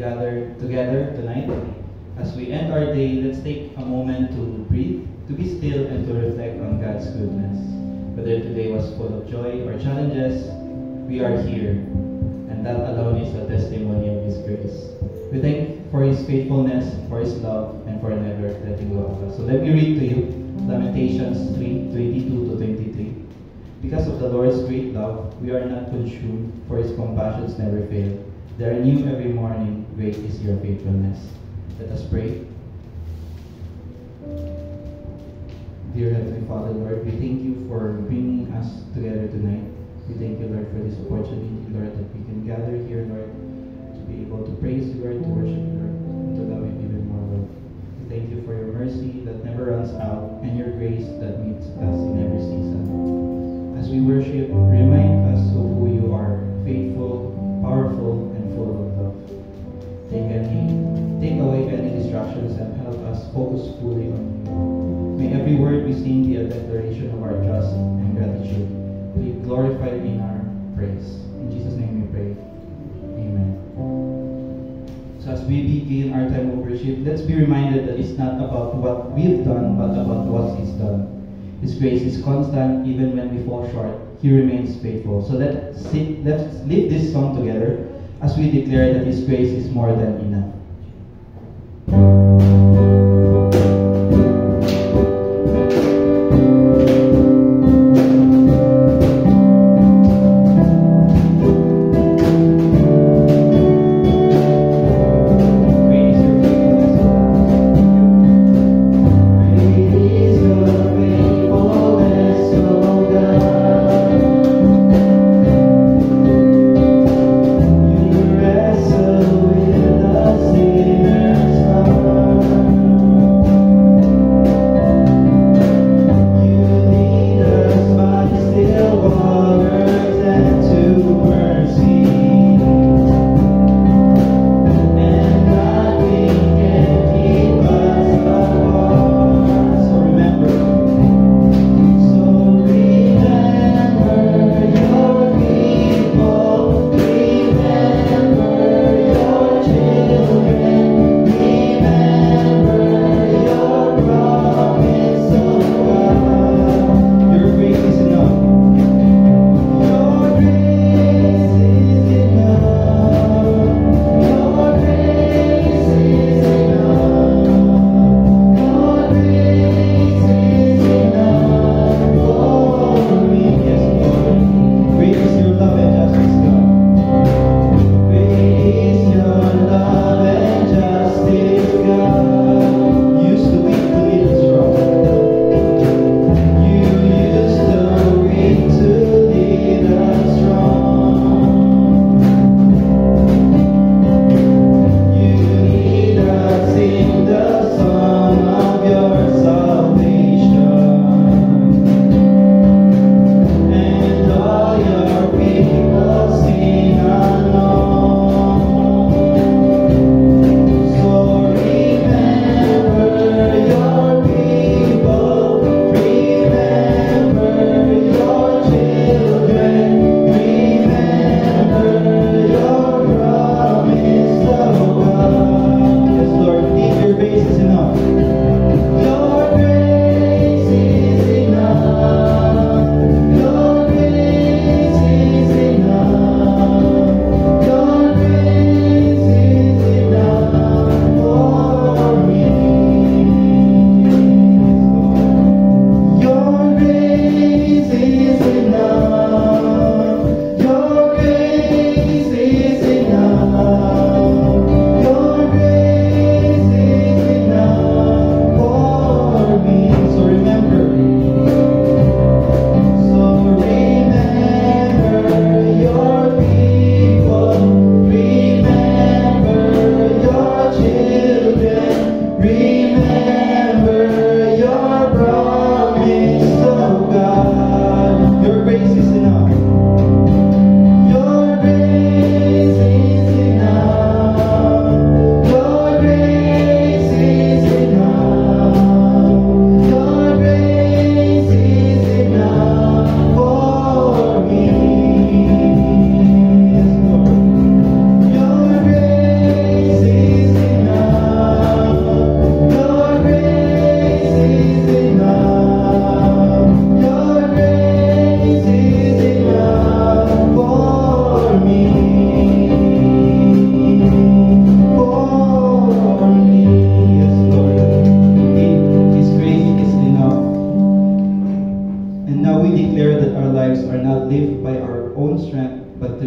gather together tonight. As we end our day, let's take a moment to breathe, to be still, and to reflect on God's goodness. Whether today was full of joy or challenges, we are here, and that alone is a testimony of His grace. We thank for His faithfulness, for His love, and for never letting go of us. So let me read to you Lamentations 3:22-23. Because of the Lord's great love, we are not consumed, for His compassions never fail. They are new every morning, great is your faithfulness. Let us pray. Dear Heavenly Father, Lord, we thank you for bringing us together tonight. We thank you, Lord, for this opportunity, Lord, that we can gather here, Lord, to be able to praise you, Lord, to worship you, Lord, and to love you even more, Lord. We thank you for your mercy that never runs out and your grace that meets us in every season. As we worship, remind us of who you are, faithful, powerful, and full of love. Take away any distractions and help us focus fully on you. May every word we sing be a declaration of our trust and gratitude. Be glorified in our praise. In Jesus' name we pray. Amen. So as we begin our time of worship, let's be reminded that it's not about what we've done, but about what He's done. His grace is constant even when we fall short. He remains faithful. So let's lift this song together as we declare that His grace is more than enough. Wrestle with us in our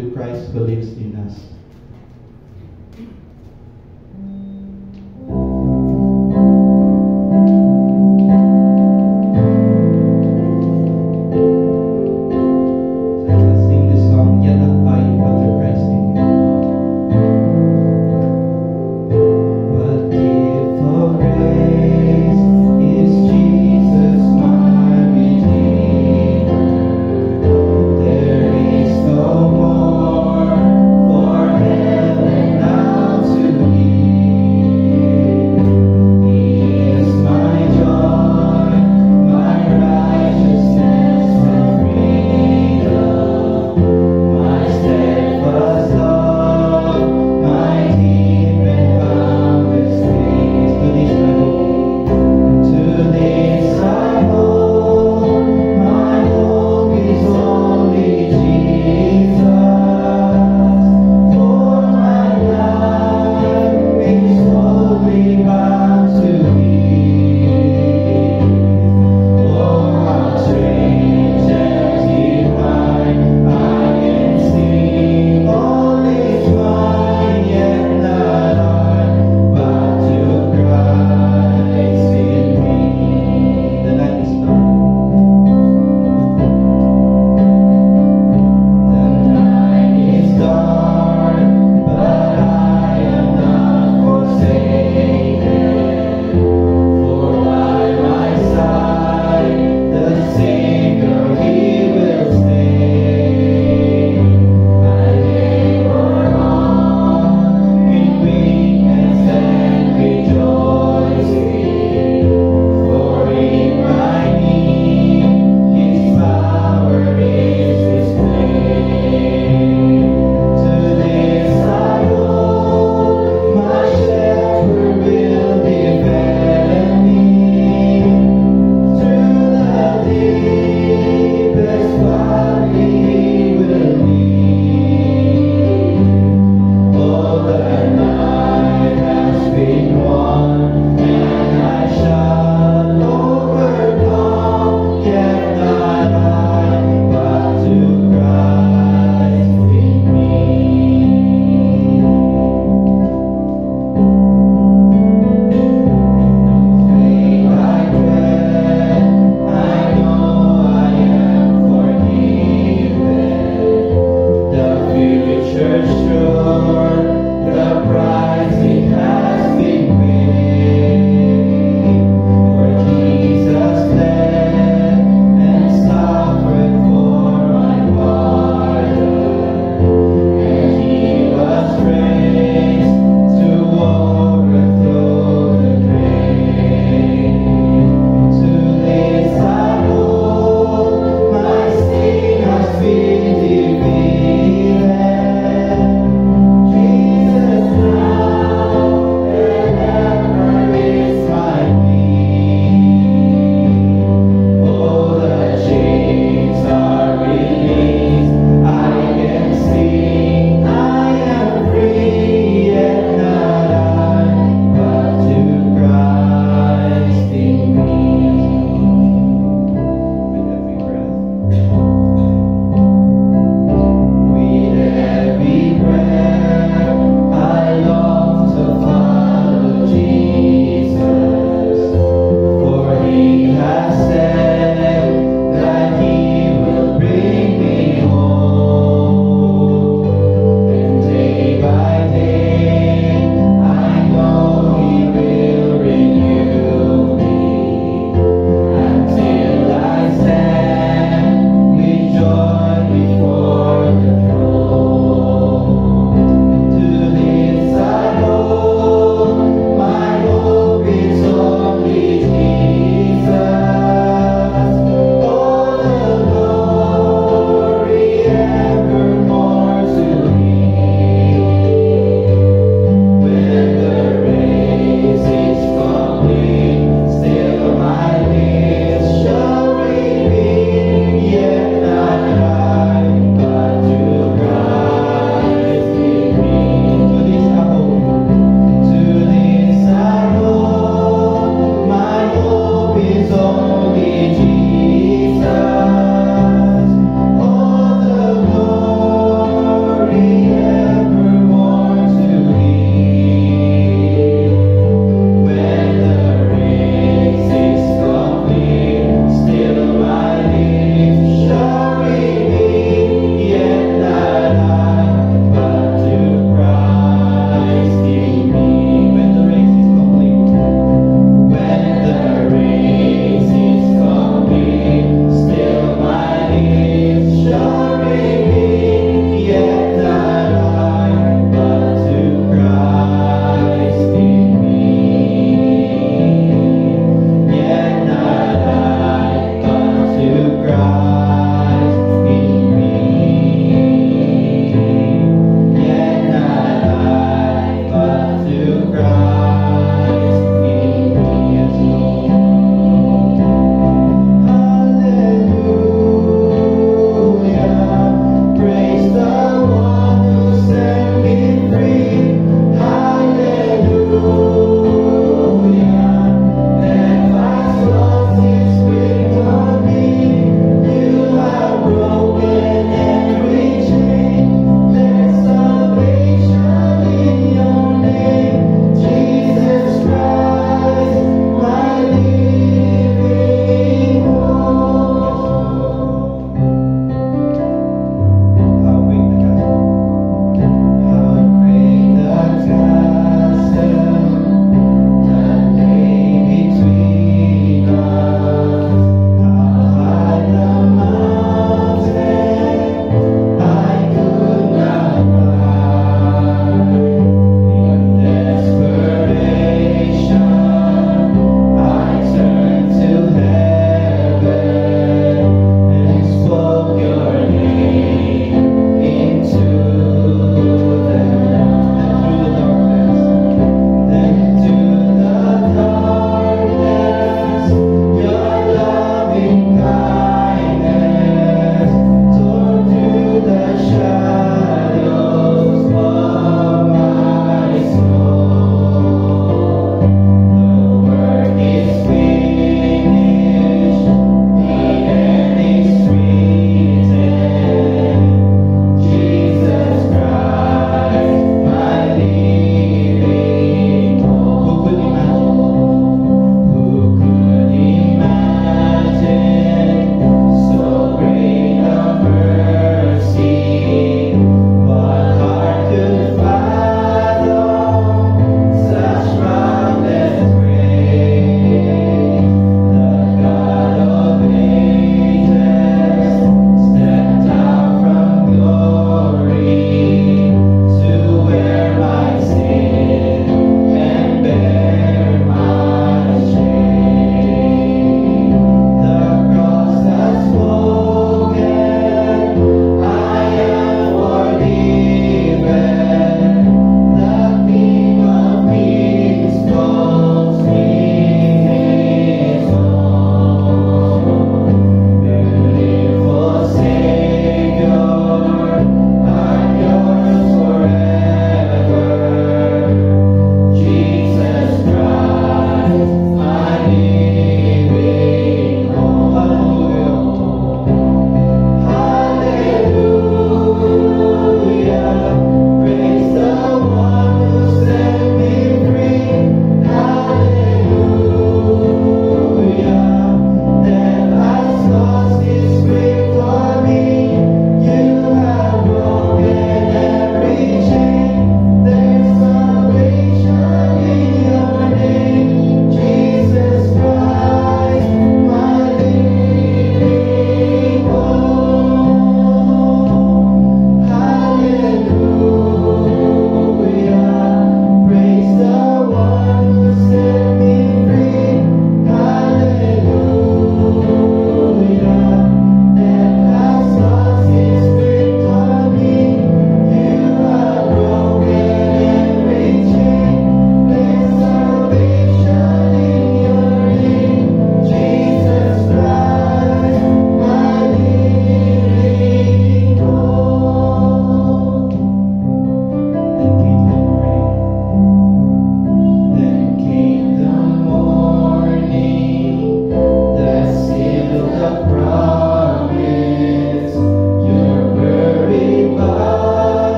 through Christ who lives in us. For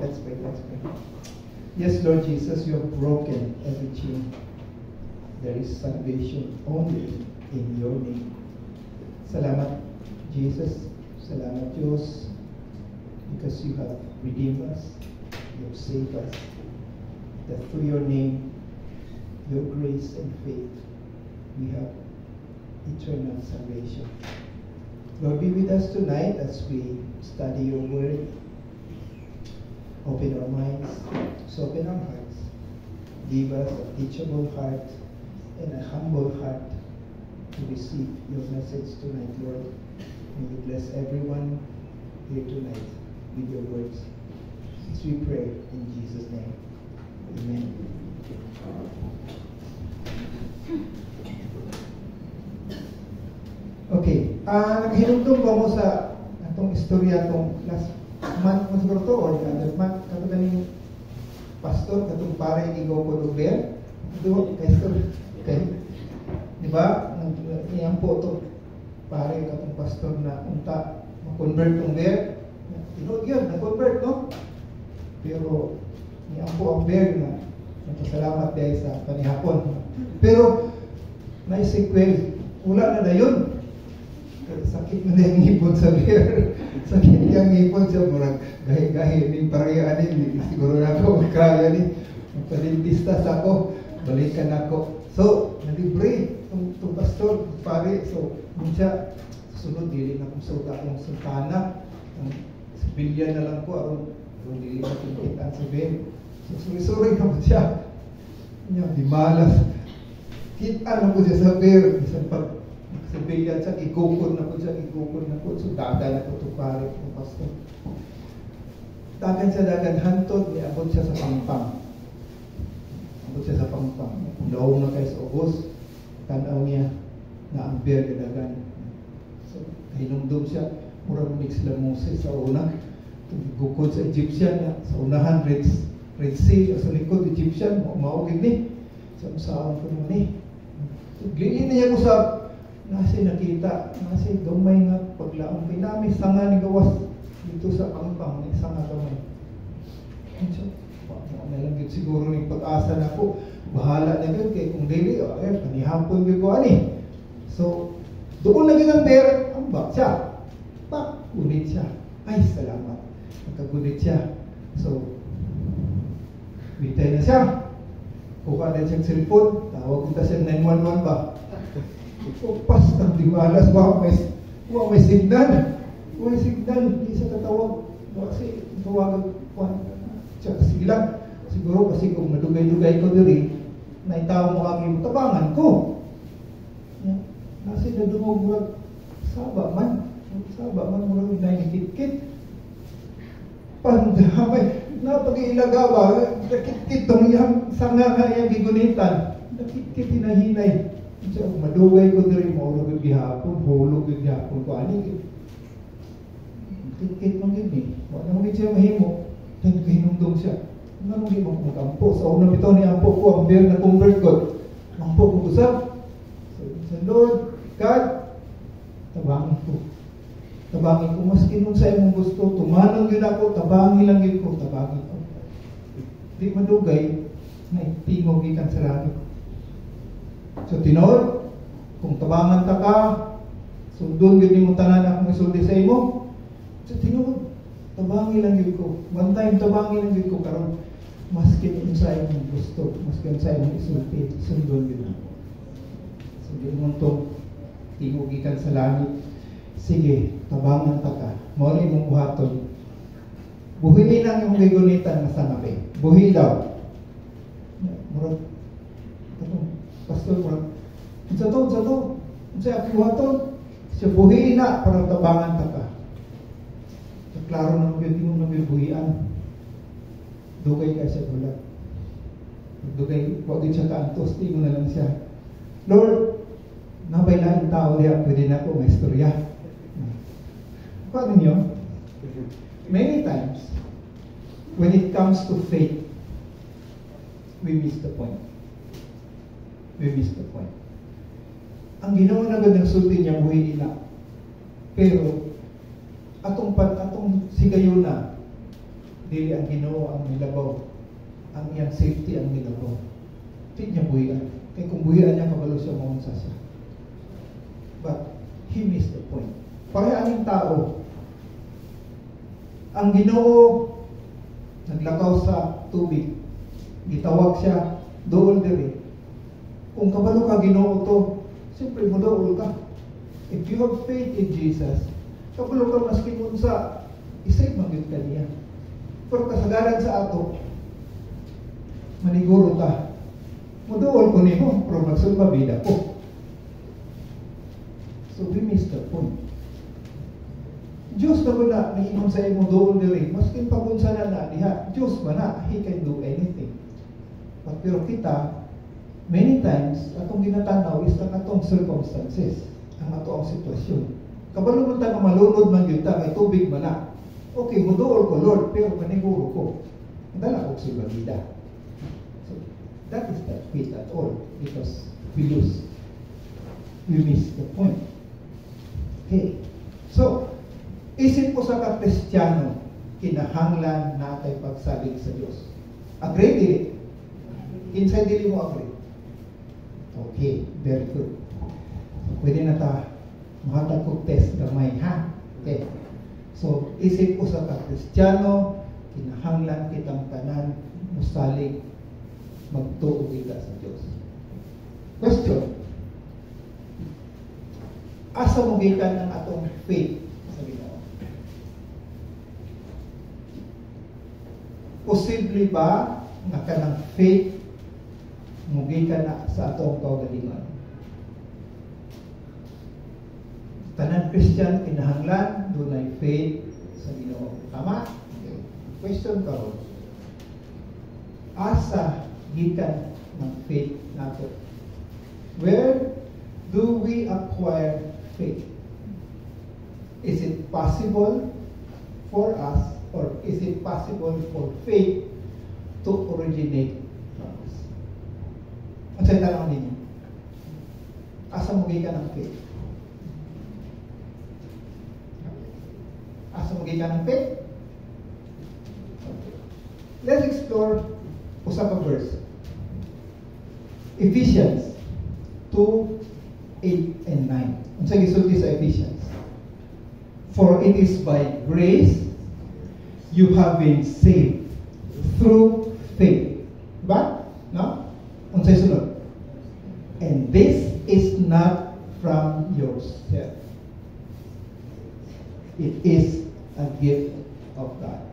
Let's pray. Yes, Lord Jesus, you have broken every chain. There is salvation only in your name. Salamat, Jesus. Salamat, Diyos, because you have redeemed us. You have saved us. That through your name, your grace and faith, we have eternal salvation. Lord, be with us tonight as we study your word. Open our minds, open our hearts. Give us a teachable heart and a humble heart to receive your message tonight, Lord. May you bless everyone here tonight with your words. As we pray in Jesus' name. Amen. Okay. Naghinugtong ko mo sa atong istorya itong last month mo siguro to or other month. Kato ganing pastor, katong pare igaw ko lugar. Ito, kay diba? Iyang po ito pare katong pastor na unta ma-convert tong bear. Tinod yun, na-convert, no? Pero iyang po ang bear na nagpasalamat dahil sa panihapon. Pero may sequel, wala na yun. Sakit na yung ngipon sa bear. Sakit yung ngipon sa murag gahi-gahi ni parehas ni siguro na ako kaya ni magpadentista sa ako, balikan ako. So, nalibre itong pastor, pare. So, siya sunod dili na kung suta akong sultana. Ang sibilyan na lang ko aron dili na kinkitan sa bear. So, suri-suri na po siya. Di malas. Kita na po siya sa bear. Isang pag sibilyan siya, igukod na po siya. So, dagan na po ito pare, itong pastor. Dagan siya, hantod, abot siya sa pangpang. Daong na kayo sa ubos, tanaw niya na ang bear dagan. So, hinumdum siya, murang mix lang Moses sa una. Gukod sa Egyptian, sa unahan, Red Sea, sa likod, Egyptian, maugig ni. Saan ko naman ni. So, gliin niya ko sa, nasi nakita, nasi gamay nga paglaong. Pinami, sanga ni gawas dito sa pangpang, sanga gamay. So, nalanggit siguro ng pag-asa na po. Bahala na yun, kaya kung dili, panihapon ko ani. So, doon na ang bear, ambak siya. Gunit siya. Ay, salamat. Nagkagunit siya. So, bitay na siya. Kuha na siyang cellphone. Tawag kita siyang 911 ba? Pas ng diwalas. Wow, may signal. May signal. Hindi siya tatawag. Kasi, tawagan ko. Sige lang. Siguro kasi kung madugay-dugay ko diri, naitaw mo kami tabangan ko. Nasi na dumog murag saba man murag naikit-kit. Pandamay, napag-iilagawa, nakit-kit tong iyang sanga nga iyang gigunitan. Nakit-kit hinahinay. So, madugay ko diri, maulog yung gihapon, hulog yung gihapon ko. Nakit-kit mong gini. Wala mong siya mahimo. Then, hinumdum siya. Anong di mag-ampo? Sa unang bitaw ni ampo ko, ang bear na convert ko. Ampo ko usap. Sa Lord, God, tabangin ko. Maski nung sa imong gusto, tumanong yun ako, tabangin lang yun ko, tabangin ko. Di madugay, na itingog ikan sa langit. So, tinod, kung tabangan ta ka, sundon yun yung tanan akong isuldi sa imo. So, tinod, tabangin lang yun ko. One time, tabangin lang yun ko, karon maski yung sa imong gusto, maski yung sa imong isulti, sundon yun ako. So, di mo itong tingugikan sa langit. Sige, tabangan ta ka. Mawala imong buhaton. Buhili lang yung gigunitan na sa nabi. Buhi daw. Murag, pastor, murag, sa to, sa ako buhaton. Siya buhi na, para tabangan ta ka. So, klaro na yun yung nabibuhian. Dugay ka siya bulat. Dugay, wag siya kaantos, mo na lang siya. Lord, nabay na ang tao niya, pwede na po may istorya. Paano niyo? Many times, when it comes to faith, we miss the point. Ang ginawa na agad ng sulti niya, buhay nila. Pero, atong sigayon na, dili ang Ginoo ang nilabaw, ang iyang safety ang nilabaw. Di niya buhian. Kaya kung buhian niya, kabalo siya maunsa siya. But he missed the point. Parehaning tao, ang Ginoo naglakaw sa tubig, gitawag siya dool diri. Kung kabalo ka Ginoo to, siyempre mo dool ka. If you have faith in Jesus, kabalo ka maski unsa, isay magyud ka niya. Pero kasagaran sa ato, maniguro ka. Muduol ko nimo, pero magsulba bida ko. So we missed the point. Diyos na ba na naingon sa imo doon diri, maskin pagunsa na diha, Diyos ba na, He can do anything. But pero kita, many times, atong ginatanaw is ang atong circumstances, ang atong sitwasyon. Kabalo mo tayo malunod man yun ta, may tubig man na. Okay, muduol ko Lord, pero maniguro ko. Dala ko sa bagida. So, that is not faith at all, because we miss the point. Okay, so, isip ko sa ka-Kristiyano, kinahanglan natin pagsalig sa Diyos. Agree, dili? Inside dili mo agree? Okay, very good. Pwede na ta makatag kong test gamay, ha? Okay. So, isip ko sa ka-Kristiyano, kinahanglan kitang tanan, musalig, magtuo kita sa Diyos. Question. Asa mo gikan ang atong faith sa Ginoo? Posible ba nga kanang faith mo gikan na sa atong kaugalingon? Tanan Christian kinahanglan dunay faith sa Ginoo. Tama? Okay. Question karon. Asa gikan ng faith nato? Where do we acquire faith? Is it possible for us, or is it possible for faith to originate from us? Ang sa'yo tanong ninyo, asa mo gikan ng faith? Asa mo gikan ng faith? Okay. Let's explore usa ka verse. Ephesians 2:8 and 9. Unsa gisulti sa Ephesians? For it is by grace you have been saved through faith. Diba? No? Unsay sunod? And this is not from yourself. It is a gift of God.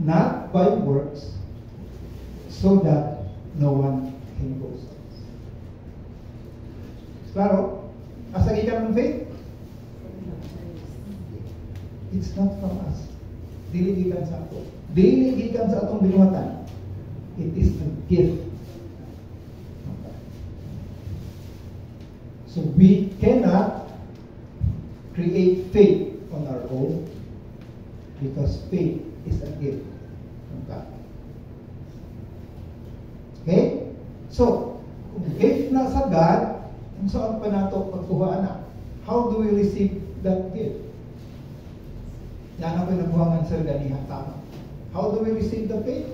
Not by works, so that no one can boast. Klaro? Asa gikan ng faith? It's not from us. Dili gikan sa ato. Dili gikan sa atong binuhatan. It is a gift. So we cannot create faith on our own, because faith is a gift from God. Okay? So, gift na sa God, kung saan pa nato pagkuhaan na? How do we receive that gift? Yan ang pinagbuhangan sa ganihan tama. How do we receive the faith?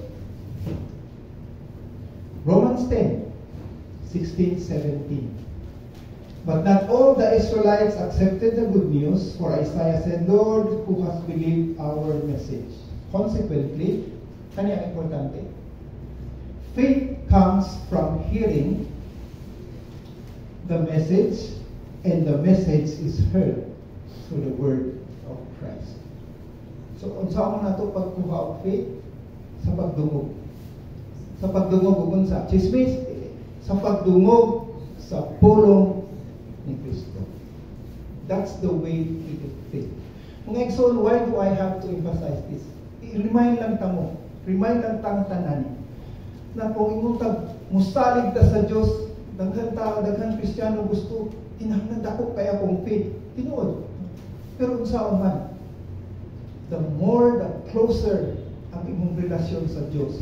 Romans 10:16-17. But not all the Israelites accepted the good news, for Isaiah said, Lord, who has believed our message? Consequently, kanya importante, faith comes from hearing the message, and the message is heard through the word of Christ. So, unsa mo nato pagkuha og faith? Sa pagdungog. Sa pagdungog ug unsa? Chismis, sa pagdungog sa pulong ni Kristo. That's the way we get faith. Mga igsoon, why do I have to emphasize this? I-remind lang tamo, remind lang tang tanan na kung imong musalig ta sa Dios, daghan tao, daghan Kristiyano gusto kinahanglan dako kaya akong faith. Tinuod. Pero unsaon man, the more, the closer ang imong relasyon sa Dios,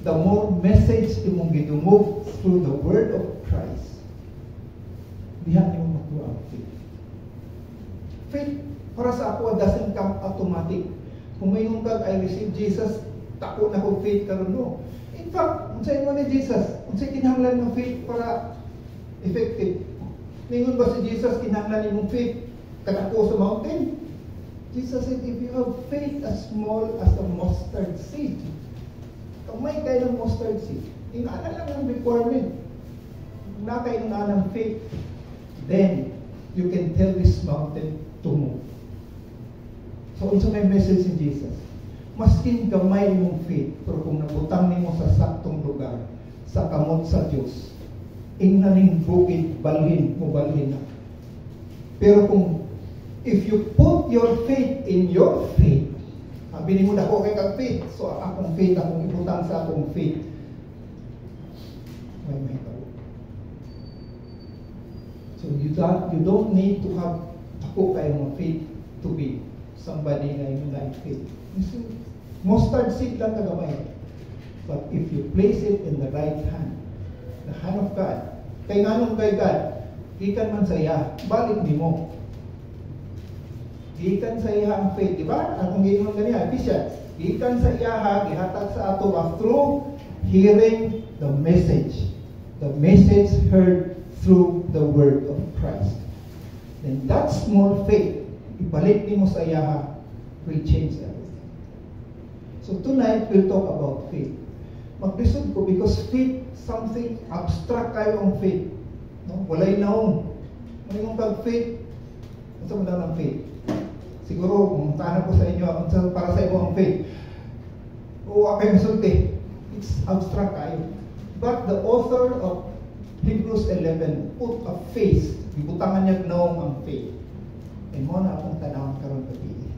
the more message imong gidungog through the word of Christ. Diha nimo makuha ang faith. Faith, para sa ako, doesn't come automatic. Kung may kag I receive Jesus, tako na ko faith karon no. In fact, unsay mo ni Jesus, unsay kinahanglan ng faith para effective? Ningon ba si Jesus kinahanglan nimong faith kadako sa mountain? Jesus said, if you have faith as small as a mustard seed, kamay kayo ng mustard seed, inaana lang ang requirement. Na kayo ng faith, then you can tell this mountain to move. So, unsa may message si Jesus? Maskin gamay mong faith, pero kung nabutang nimo sa saktong lugar, sa kamot sa Diyos, ingnaning bukid, balhin mo balhin na. Pero kung if you put your faith in your faith, sabi mo na ko kay kag faith, so akong faith, akong ibutang sa akong faith, may mahitaw. So you don't need to have ako kayong faith to be somebody na yung like faith. Mustard seed lang kagamay. But if you place it in the right hand, the hand of God, kay nganong kay God, gikan man sa iya, balik nimo. Gikan sa iya ang faith, di ba? Ang gingon kaniya, Ephesians, gikan sa iya ha, gihatag sa ato through hearing the message. The message heard through the word of Christ. Then that small faith, ibalik nimo sa iya ha, will change everything. So tonight, we'll talk about faith. Mag-listen ko because faith, something abstract kayo ang faith. No? Walay naong. Ngayon kag faith, ano sa madalang ng faith? Siguro, kung tanong ko sa inyo, para sa inyo ang faith, o akay masulti, it's abstract kayo. But the author of Hebrews 11 put a face, ibutangan niya naong ang faith. And mo na akong tanawang karon pagpili.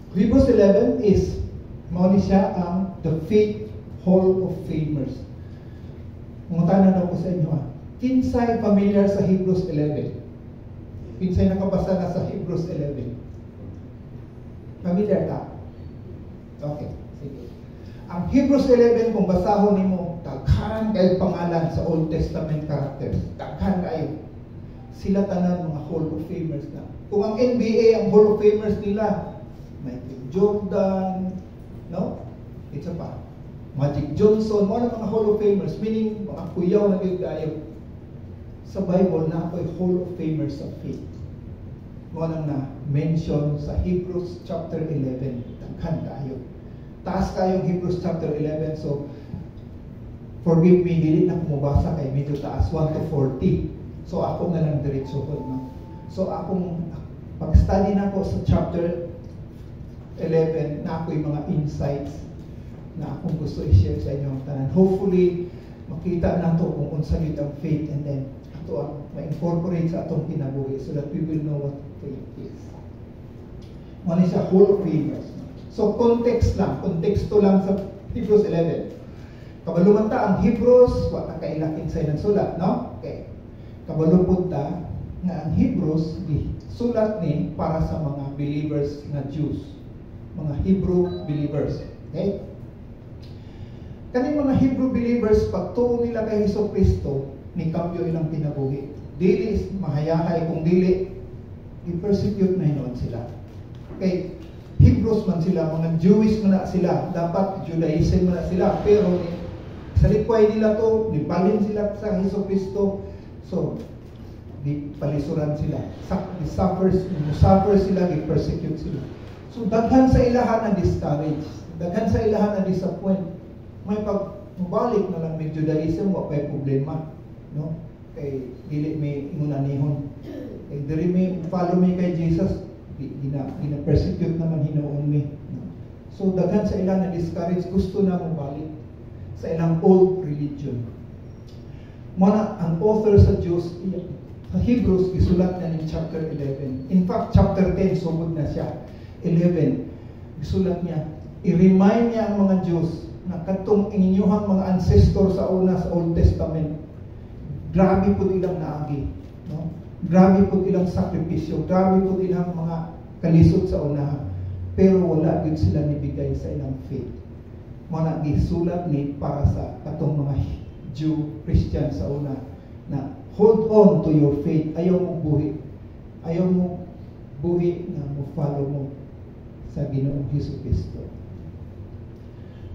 Hebrews 11 is mao ni siya ang the faith hall of famers. Mungutanan ako sa inyo kinsay familiar sa Hebrews 11? Kinsay nakabasa na sa Hebrews 11? Familiar ka? Okay, sige. Ang Hebrews 11 kung basahon nimo, daghan kayo pangalan sa Old Testament characters. Daghan kayo. Sila tanan mga hall of famers na. Kung ang NBA ang hall of famers nila, Michael Jordan, no? Isa pa. Magic Johnson, mga hall of famers, meaning mga kuyaw na kayo. Sa Bible na ako'y hall of famers of faith. Mga na mention sa Hebrews chapter 11. Daghan kayo. Taas kayong Hebrews chapter 11, so forgive me, dili na kumubasa kay medyo taas, 1 to 40. So ako na lang diretso ko. No? So akong pag-study na ko sa chapter 11 na ako'y mga insights na akong gusto i-share sa inyo ang tanan. Hopefully, makita na ito kung unsa yun ang faith and then ito ang ma-incorporate sa atong kinabuhi so that we will know what faith is. Muna siya whole famous. So, konteksto lang sa Hebrews 11. Kabalumanta ang Hebrews, wala kailakin sa ng sulat, no? Okay. Kabalupod ta nga ang Hebrews, sulat ni para sa mga believers na Jews. Mga Hebrew believers. Okay? Kaning mga Hebrew believers, pagtuo nila kay Jesucristo, ni kambyo ilang kinabuhi. Dili mahayahay, kung dili, i-persecute na hinoon sila. Okay? Hebrews man sila, mga Jewish man na sila, dapat Judaism man na sila, pero sa likway nila to, nipalin sila sa Jesucristo, so, di palisuran sila. Suffer sila, i-persecute sila. So, daghan sa ilahan na discourage. Daghan sa ilahan na disappoint. May pagbalik na lang may Judaism, wala pa'y problema. No? Kay dili may ingunanihon. Kay dili may follow me kay Jesus, gina-persecute naman hinoon mi. No? So, daghan sa ilahan na discourage, gusto na mo balik sa ilang old religion. Muna, ang author sa Hebrews, isulat na ni chapter 11. In fact, chapter 10, sumod na siya. 11, isulat niya, i-remind niya ang mga Diyos na katong inyuhang mga ancestor sa una sa Old Testament, grabe po ilang naagi, no? Grabe po ilang sakripisyo, grabe po ilang mga kalisod sa una, pero wala din sila nibigay sa ilang faith. Mga gisulat ni para sa katong mga Jew, Christian sa una, na hold on to your faith, ayaw mong buhi, ayaw mo buhi na mo-follow mo sa Ginoong Jesucristo.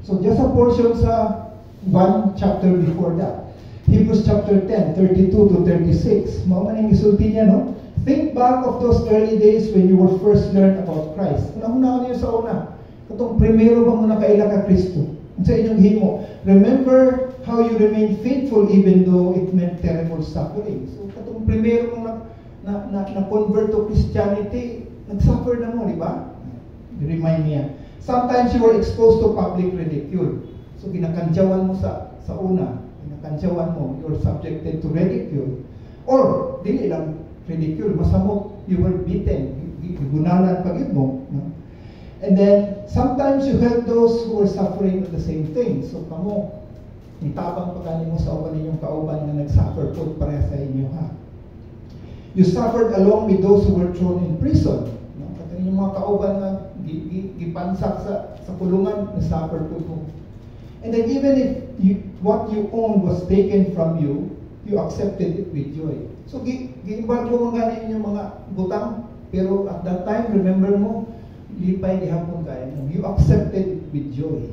So just a portion sa one chapter before that. Hebrews chapter 10, 32 to 36. Mao man ang gisulti niya, no? Think back of those early days when you were first learned about Christ. Unahon niyo sa una. Katong primero ba mo nakaila ka Kristo? Sa inyong himo. Remember how you remained faithful even though it meant terrible suffering. So katong primero mong na-convert to Christianity, nag-suffer na mo, di ba? Remind niya. Sometimes you were exposed to public ridicule. So ginakantyawan mo sa una. Ginakantyawan mo, you were subjected to ridicule. Or, dili lang ridicule, masamot, you were beaten. Gigunalan pag mo. No? And then, sometimes you help those who are suffering with the same thing. So, kamo, nitabang pagani mo sa uban ninyong kauban na nag-suffer po pareha sa inyo, ha? You suffered along with those who were thrown in prison. No? Kasi yung mga kauban na gipansak sa kulungan, na-suffer po. And then, even if what you owned was taken from you, you accepted it with joy. So, gi-embargo mo ganin yung mga butang, pero at that time, remember mo, lipay gihapon kaya mo. You accepted it with joy.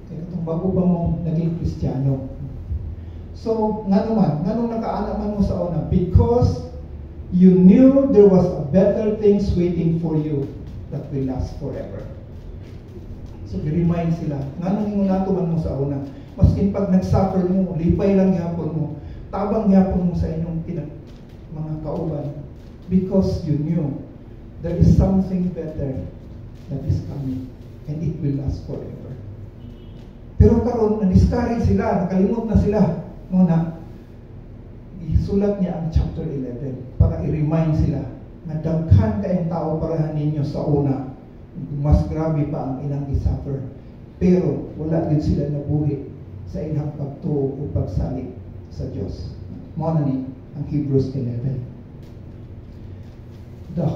Kaya itong bago pa mong naging Kristiyano. So, nga naman, nga nung nakaana man mo sa una, because you knew there was a better things waiting for you that will last forever. So, i-remind sila, nga nung ingunato man mo sa una, maskin pag nag-suffer mo, lipay lang gihapon mo, tabang gihapon mo sa inyong mga kauban, because you knew there is something better that is coming, and it will last forever. Pero karon na-discourage sila, nakalimot na sila. Muna, isulat niya ang chapter 11 para i-remind sila na daghan kayong tao parahan ninyo sa una. Mas grabe pa ang ilang isuffer. Pero wala din sila nabuhi sa ilang pagtuo o pagsalig sa Diyos. Muna ni ang Hebrews 11. The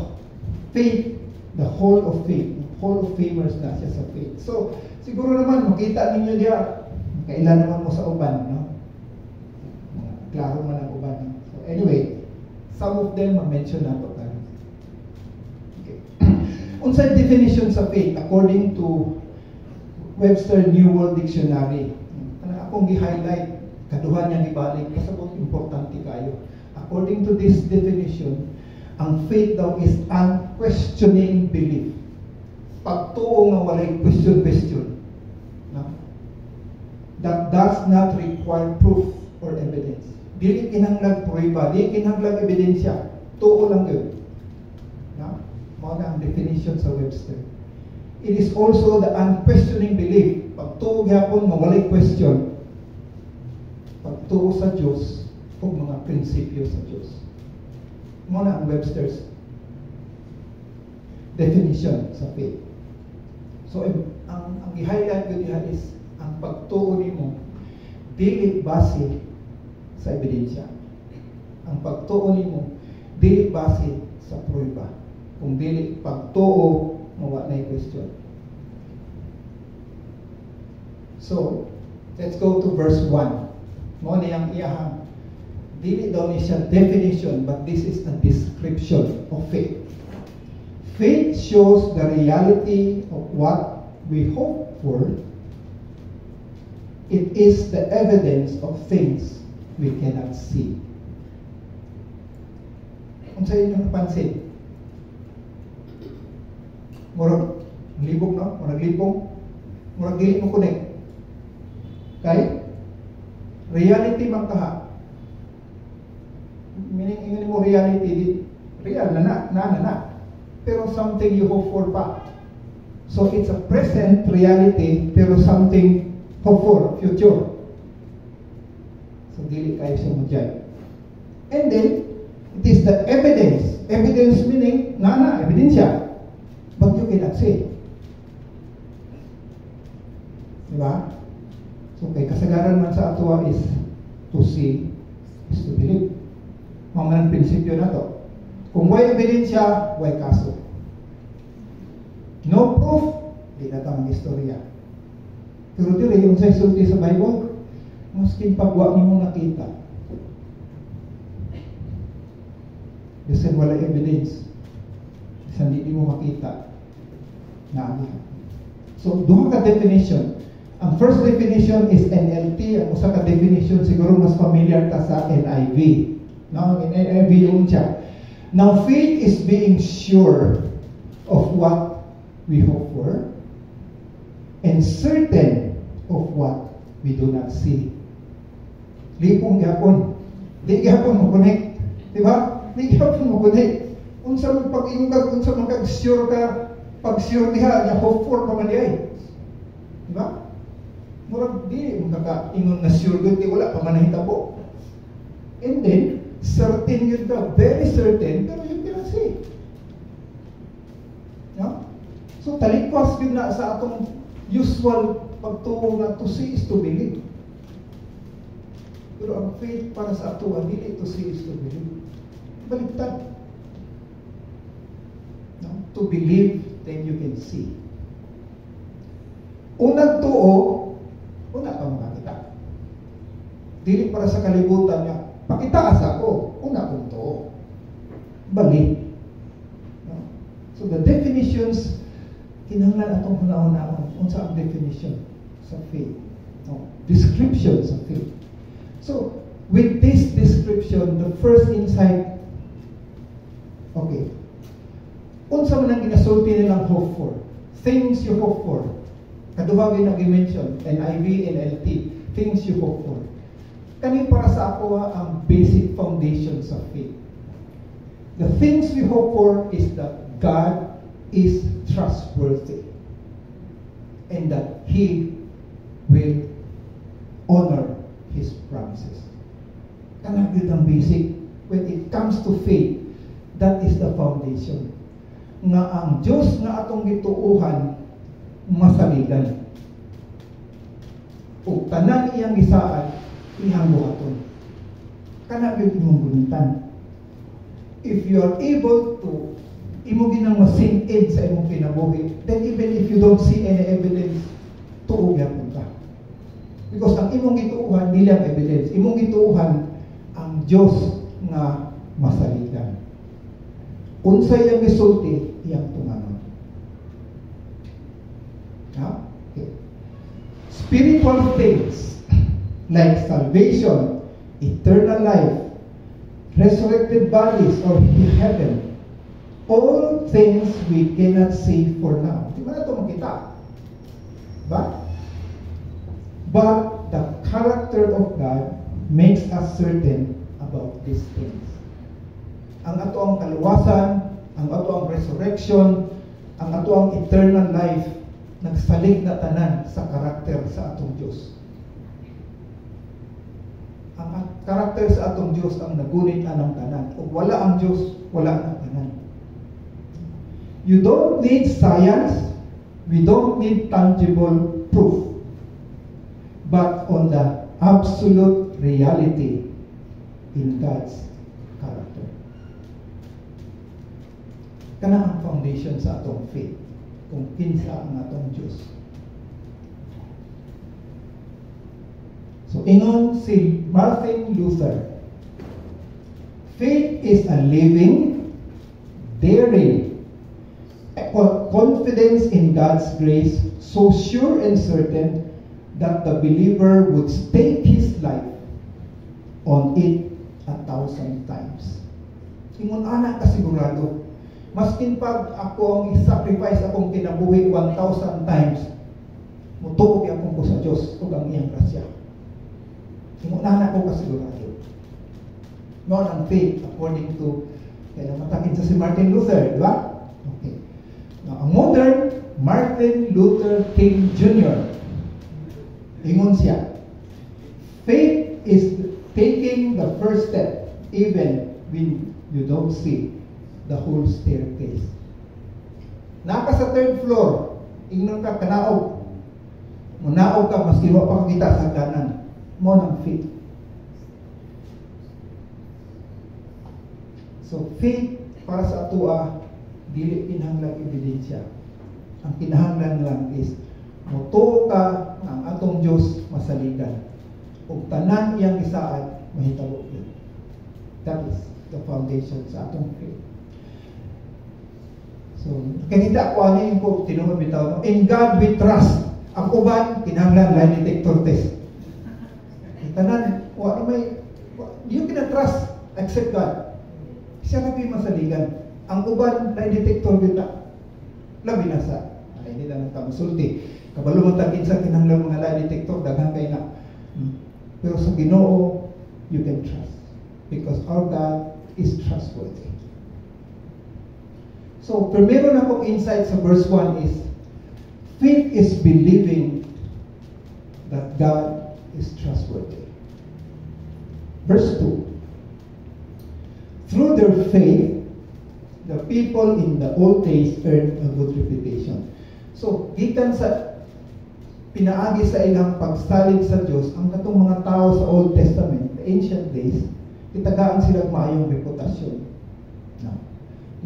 faith, the whole of faith, Hall of Famers na siya sa faith. So, siguro naman, makita ninyo diya, kailan naman mo sa uban, no? Klaro man ang uban. So, anyway, some of them ma-mention na ito. Okay. Unsay definition sa faith, according to Webster New World Dictionary. Akong gi-highlight, kaduhan niya gibalik, kasabot importante kayo. According to this definition, ang faith daw is unquestioning belief. Pagtuo nga walay question. No? That does not require proof or evidence. Dili kinahanglan prueba, dili kinahanglan ebidensya. Tuo lang yun. No? Mao na ang definition sa Webster. It is also the unquestioning belief. Pagtuo gyapon nga walay question. Pagtuo sa Dios o mga prinsipyo sa Dios. Mao na ang Webster's definition sa faith. So, ang i-highlight ko diha is ang pagtuo nimo dili base sa ebidensya. Ang pagtuo nimo dili base sa prueba. Kung dili pagtuo wa nay question. So, let's go to verse 1. Mao ni ang iyahang dili daw ni siya definition, but this is a description of faith. Faith shows the reality of what we hope for. It is the evidence of things we cannot see. Kung sa inyong napansin, murag libog, no? Murag libong, murag dili mo connect. Kay reality man kaha. Meaning, ingani mo reality, real na. Pero something you hope for pa. So it's a present reality, pero something hope for, future. So dili kayo siya mo dyan. And then, it is the evidence. Evidence meaning, ebidensya. But you cannot see. Diba? So kay kasagaran man sa ato is to see is to believe. Mga prinsipyo na to. Kung may ebidensya, may kaso. No proof, di na tamang istorya. Pero dire, yung sa isulti sa Bible, maskin pagwa mo nakita. Bisan wala evidence. Sa hindi mo makita na ano. So, duha ka definition. Ang first definition is NLT. Ang usa ka definition siguro mas familiar ta sa NIV. No, in NIV yung siya. Now, faith is being sure of what we hope for and certain of what we do not see. Di pong gapon. Di gapon mo connect. Diba? Di gapon mo connect. Unsa man pag-ingat, unsa man kag-sure ka, pag-sure diha, niya hope for ka man diay. Diba? Murag di makaka-ingon na sure good, di wala pa man nahitabo. And then, certain yun ka, very certain, pero yun pinasi. No? So, talikwas yun na sa atong usual pagtuo na to see is to believe. Pero ang faith para sa ato, dili to see is to believe. Baligtad. No? To believe, then you can see. Unang tuo, una ka makakita. Dili para sa kalibutan niya, pakita ka sa ako, una kong tuo. Balik. No? So the definitions, kinahanglan atong hunahunahon. Unsa ang definition sa faith? No? Description sa faith. So, with this description, the first insight, okay, unsa man ang ginasulti nilang hope for? Things you hope for. Kaduha gyud nag-mention, NIV, NLT, things you hope for. Kani para sa ako ang basic foundation sa faith. The things we hope for is that God is trustworthy and that He will honor His promises. Kana gyud ang basic. When it comes to faith, that is the foundation. Nga ang Diyos nga atong gituuhan masaligan. O tanan iyang gisaan, iyang buhaton. Kana gyud imong gunitan. If you are able to imo ginang ma-sink in sa imong kinabuhi, then even if you don't see any evidence, tuo gyapon ka. Because ang imong gituuhan dili ang evidence, imong gituuhan ang Dios nga masaligan. Unsay iyang gisulti, iyang tunganon. Okay. Spiritual things like salvation, eternal life, resurrected bodies, or heaven, all things we cannot see for now. Di ba na ito makita? But the character of God makes us certain about these things. Ang ato ang kaluwasan, ang ato ang resurrection, ang ato ang eternal life, nagsalig na tanan sa karakter sa atong Diyos. Ang karakter sa atong Diyos ang nagunit anang tanan. Kung wala ang Diyos, wala ang tanan. You don't need science. We don't need tangible proof. But on the absolute reality in God's character. Kana ang foundation sa atong faith. Kung kinsa ang atong Diyos. So, ingon si Martin Luther, faith is a living, daring, confidence in God's grace, so sure and certain that the believer would stake his life on it 1,000 times. Ingon ana kasigurado, maskin pag ako ang i-sacrifice akong kinabuhi 1,000 times, mutuog akong ko sa Diyos ug ang iyang grasya. Ingon ko kasigurado. Not ang faith according to kaya matakin sa si Martin Luther, di ba? Okay. Now, ang modern Martin Luther King Jr. Ingon siya, faith is taking the first step even when you don't see the whole staircase. Naka sa third floor, ingnon ka kanaog. Munaog ka, maski wa pa kita sa kanan. Mo ng faith. So faith para sa atua dili kinahanglan ebidensya. Ang kinahanglan lang is motuo ka na ang atong Diyos masaligan. Ug tanan iyang isaad mahitabo yun. That is the foundation sa atong faith. So, kanita ko ano yung ko, tinuod bitaw. In God we trust. Ang uban, kinahanglan lie detector test. Tanan, you cannot trust except God. Siya lagi masaligan. Ang uban, lie detector bita. Labi na sa. Hindi na nagkamusulti. Kabalo mo tagin sa kinahanglan mga lie detector, daghang kay na. Pero sa Ginoo, you can trust. Because our God is trustworthy. So, primero na kong insight sa verse 1 is, faith is believing that God is trustworthy. Verse 2, through their faith, the people in the old days earned a good reputation. So, gikan sa pinaagi sa ilang pagsalig sa Diyos, ang katong mga tao sa Old Testament, the ancient days, kitagaan sila maayong reputasyon. Now,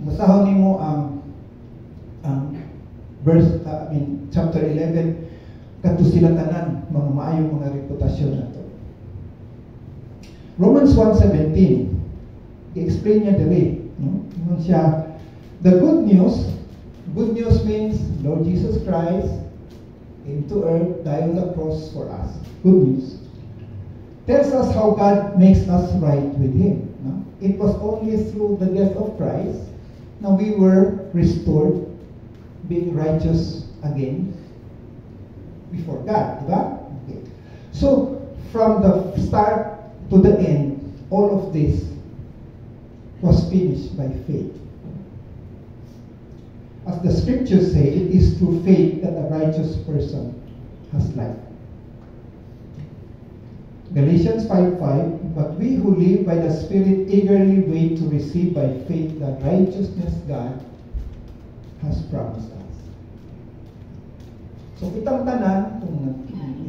masahon nimo ang verse, chapter 11, kadto sila tanan, mga maayong mga reputasyon nato. Romans 1:17, i-explain niya dali, no? Yun siya, the good news means Lord Jesus Christ came to earth, died on the cross for us. Good news. Tells us how God makes us right with Him. No? It was only through the death of Christ now we were restored, being righteous again before God. Diba? Okay. So, from the start to the end, all of this was finished by faith. As the scriptures say, it is through faith that a righteous person has life. Galatians 5:5, but we who live by the Spirit eagerly wait to receive by faith the righteousness God has promised us. So kitang tanan, kung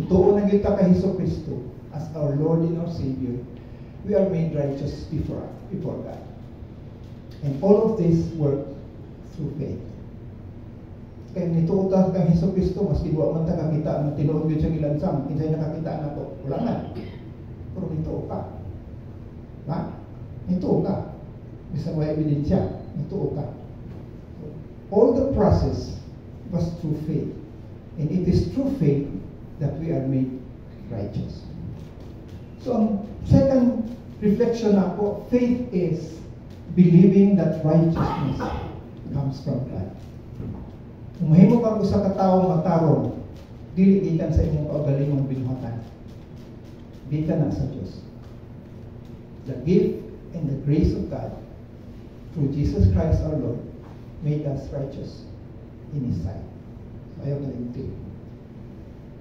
ituon na kita kay Jesucristo as our Lord and our Savior, we are made righteous before God. And all of this work through faith. Kaya nituon ta kay Jesucristo, maski wa man ta kakita ang tinuod gyud sa gilansang, kinsay nakakita nato, wala na. Pero nituo ka. Ha? Nituo ka. Bisa mo ebidensya, nituo ka. All the process was through faith. And it is through faith that we are made righteous. So ang second reflection ako, faith is believing that righteousness comes from God. Kung mahimo kang usa ka tawo matarong, dili gikan sa imong kaugalingong binuhatan. Gikan na sa Dios. The gift and the grace of God through Jesus Christ our Lord made us righteous in His sight. So ayaw na yung faith.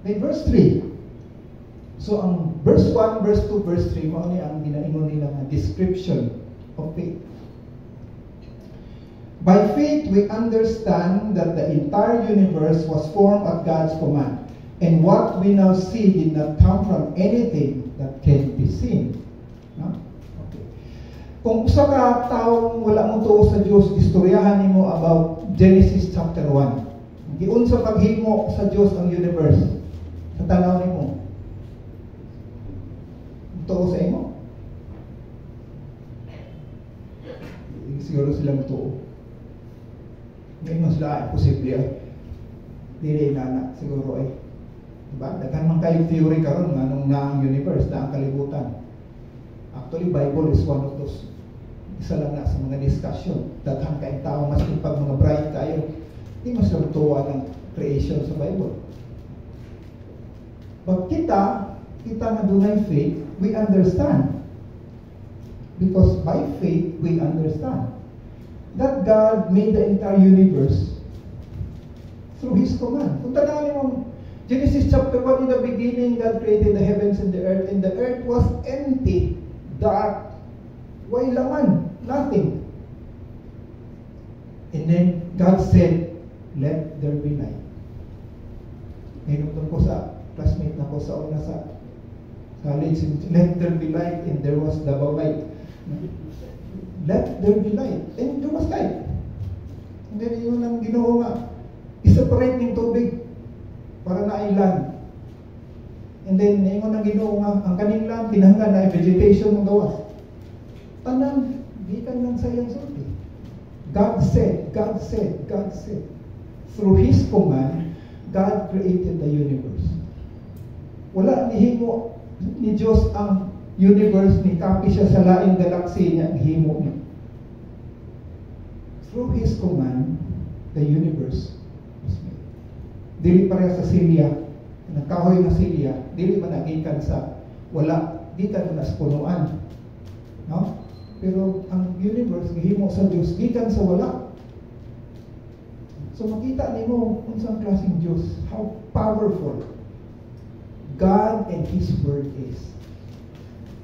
Then verse 3. So ang verse 1, verse 2, verse 3, mao ni ang ginaingon nila nga description of faith. By faith, we understand that the entire universe was formed at God's command, and what we now see did not come from anything that can be seen. No? Okay. Kung usa ka taong wala mo tuo sa Dios, istoryahan nimo about Genesis chapter 1. Giunsa paghimo sa Dios ang universe? Sa tanaw nimo. Tuo sa imo? Siguro sila tuo. Ngayon sila, posible ay dili na siguro ay diba? Daghan man kayo theory karon nga nung naang universe, naang kalibutan. Actually, Bible is one of those. Isa lang na sa mga discussion. Daghan kayong tao, mas pag mga bright kayo, hindi mas tuwa ng creation sa Bible. But kita na dunay faith, we understand. Because by faith, we understand that God made the entire universe through His command. Kung tanawin mo, Genesis chapter 1, in the beginning, God created the heavens and the earth was empty, dark, way laman, nothing. And then, God said, let there be light. Ngayon ko sa classmate na ko sa una sa college, let there be light, and there was double light. Let there be light. And there was light. And then yun ang Ginoo nga, i-separate ng tubig para na ay land. And then yun ang Ginoo nga, ang kaning land, kinahanglan na ay vegetation ng gawas. Tanan, gikan lang sa iyang sulti. God said, God said, God said. Through His command, God created the universe. Wala nihimo ni Diyos ang universe, ni copy siya sa laing galaxy niya, himo niya. Through His command, the universe was made. Dili pareha sa Syria, nagkahoy na Syria, dili man nagikan sa wala, gikan na sa punuan. No? Pero ang universe, gihimo sa Diyos, gikan sa wala. So makita nimo unsang klaseng Diyos, how powerful God and His Word is.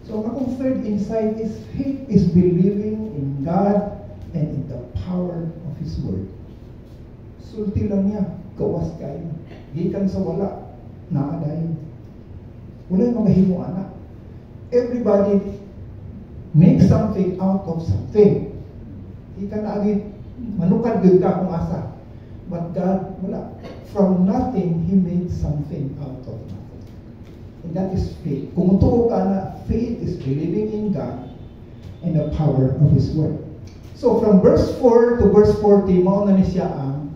So akong third insight is faith is believing in God and in the power of His Word. Sulti lang niya, gawas kayo. Gikan sa wala, naadayin. Wala mga himo anak. Everybody make something out of something. Ika na agad, manukad gud ka kung asa. But God, wala. From nothing, He made something out of nothing. And that is faith. Kung tuo ka na, faith is believing in God and the power of His Word. So from verse 4 to verse 40, mao na ni siya ang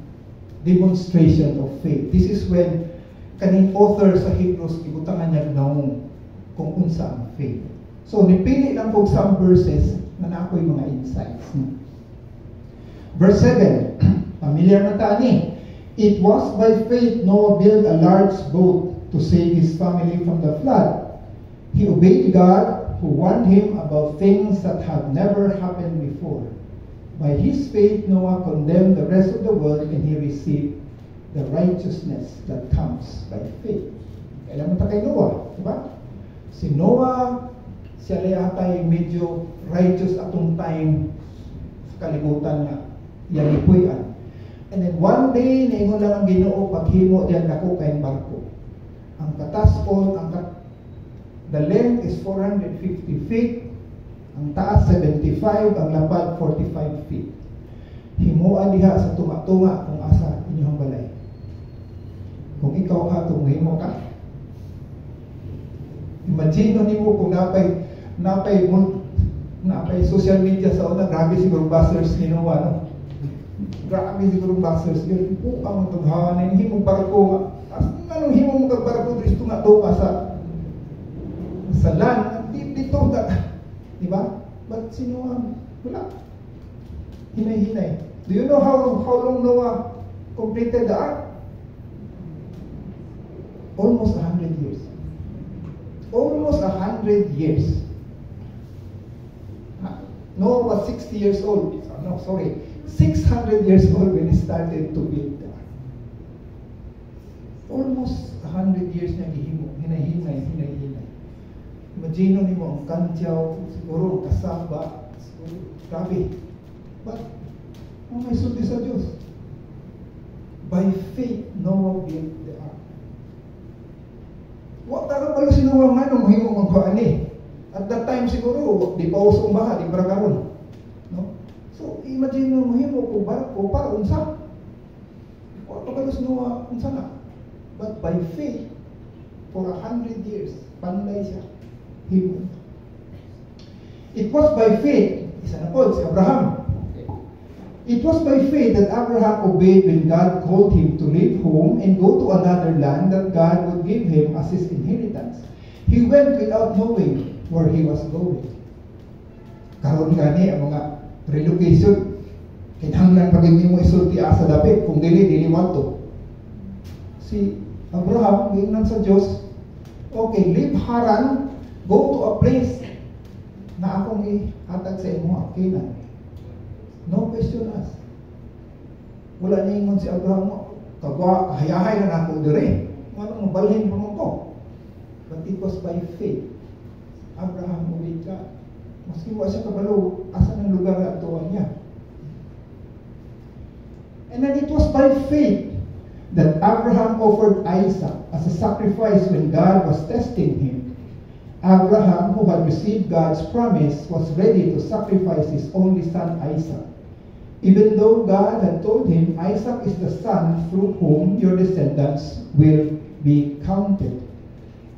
demonstration of faith. This is when kaning author sa Hebrews, ibutangan niya naong kung unsa ang faith. So, nipili lang po some verses na nakoy mga insights. Verse 7, familiar na tani. It was by faith Noah built a large boat to save his family from the flood. He obeyed God, who warned him about things that had never happened before. By his faith, Noah condemned the rest of the world, and he received the righteousness that comes by faith. Kailan mo ta kay Noah, diba? Si Noah, siya layatay medyo righteous atong time sa kalibutan niya. Yan ipuyan. And then one day, naingon lang ang Ginoo paghimo diyan dako kay barko. Ang kataspon, the length is 450 feet, ang taas 75, ang lapad 45 feet. Himuan diha sa tunga-tunga kung asa inyong balay. Kung ikaw ha, tunghimo ka. Imagine nimo kung napay social media sa una, grabe siguro buzzers ni Noah, no? Grabe siguro buzzers yun. Ang tughawan, himo barko nga. Anong himo mo barko dito nga to sa land, dito ka. Diba? But si Noah, wala. Hinay-hinay. Do you know how long Noah completed the ark? Almost 100 years. Almost 100 years. Noah was 60 years old. No, sorry. 600 years old when he started to build the ark. Almost 100 years na gihimo. Hinay-hinay. Imagine nimo ang kantyaw, siguro kasaba, siguro grabe. But may sulti sa Diyos. By faith, Noah built the ark. Wa tara pala si Noah nga nung mahimo magpaani. At that time siguro, di pa usong baha, di para karon. No? So, imagine mo mahimo ko barko para unsa. Wa pala si Noah unsa na. But by faith, for 100 years, panday siya. It was by faith, isa na po, si Abraham. It was by faith that Abraham obeyed when God called him to leave home and go to another land that God would give him as his inheritance. He went without knowing where he was going. Karon gani ang mga relocation, kinahanglan pagiging mo isulti asa dapit, kung dili wanto. Si Abraham, gingnan sa Diyos, okay, leave Haran, go to a place na akong ihatag sa imo, Canaan. No question asked. Wala niingon si Abraham, kagwa, hayahay na ako dire. Anong mabalhin pa mo ko? But it was by faith. Abraham obeyed God. Maski wa siya kabalo, asa ng lugar na atuan niya. And then it was by faith that Abraham offered Isaac as a sacrifice when God was testing him. Abraham, who had received God's promise, was ready to sacrifice his only son Isaac. Even though God had told him, Isaac is the son through whom your descendants will be counted.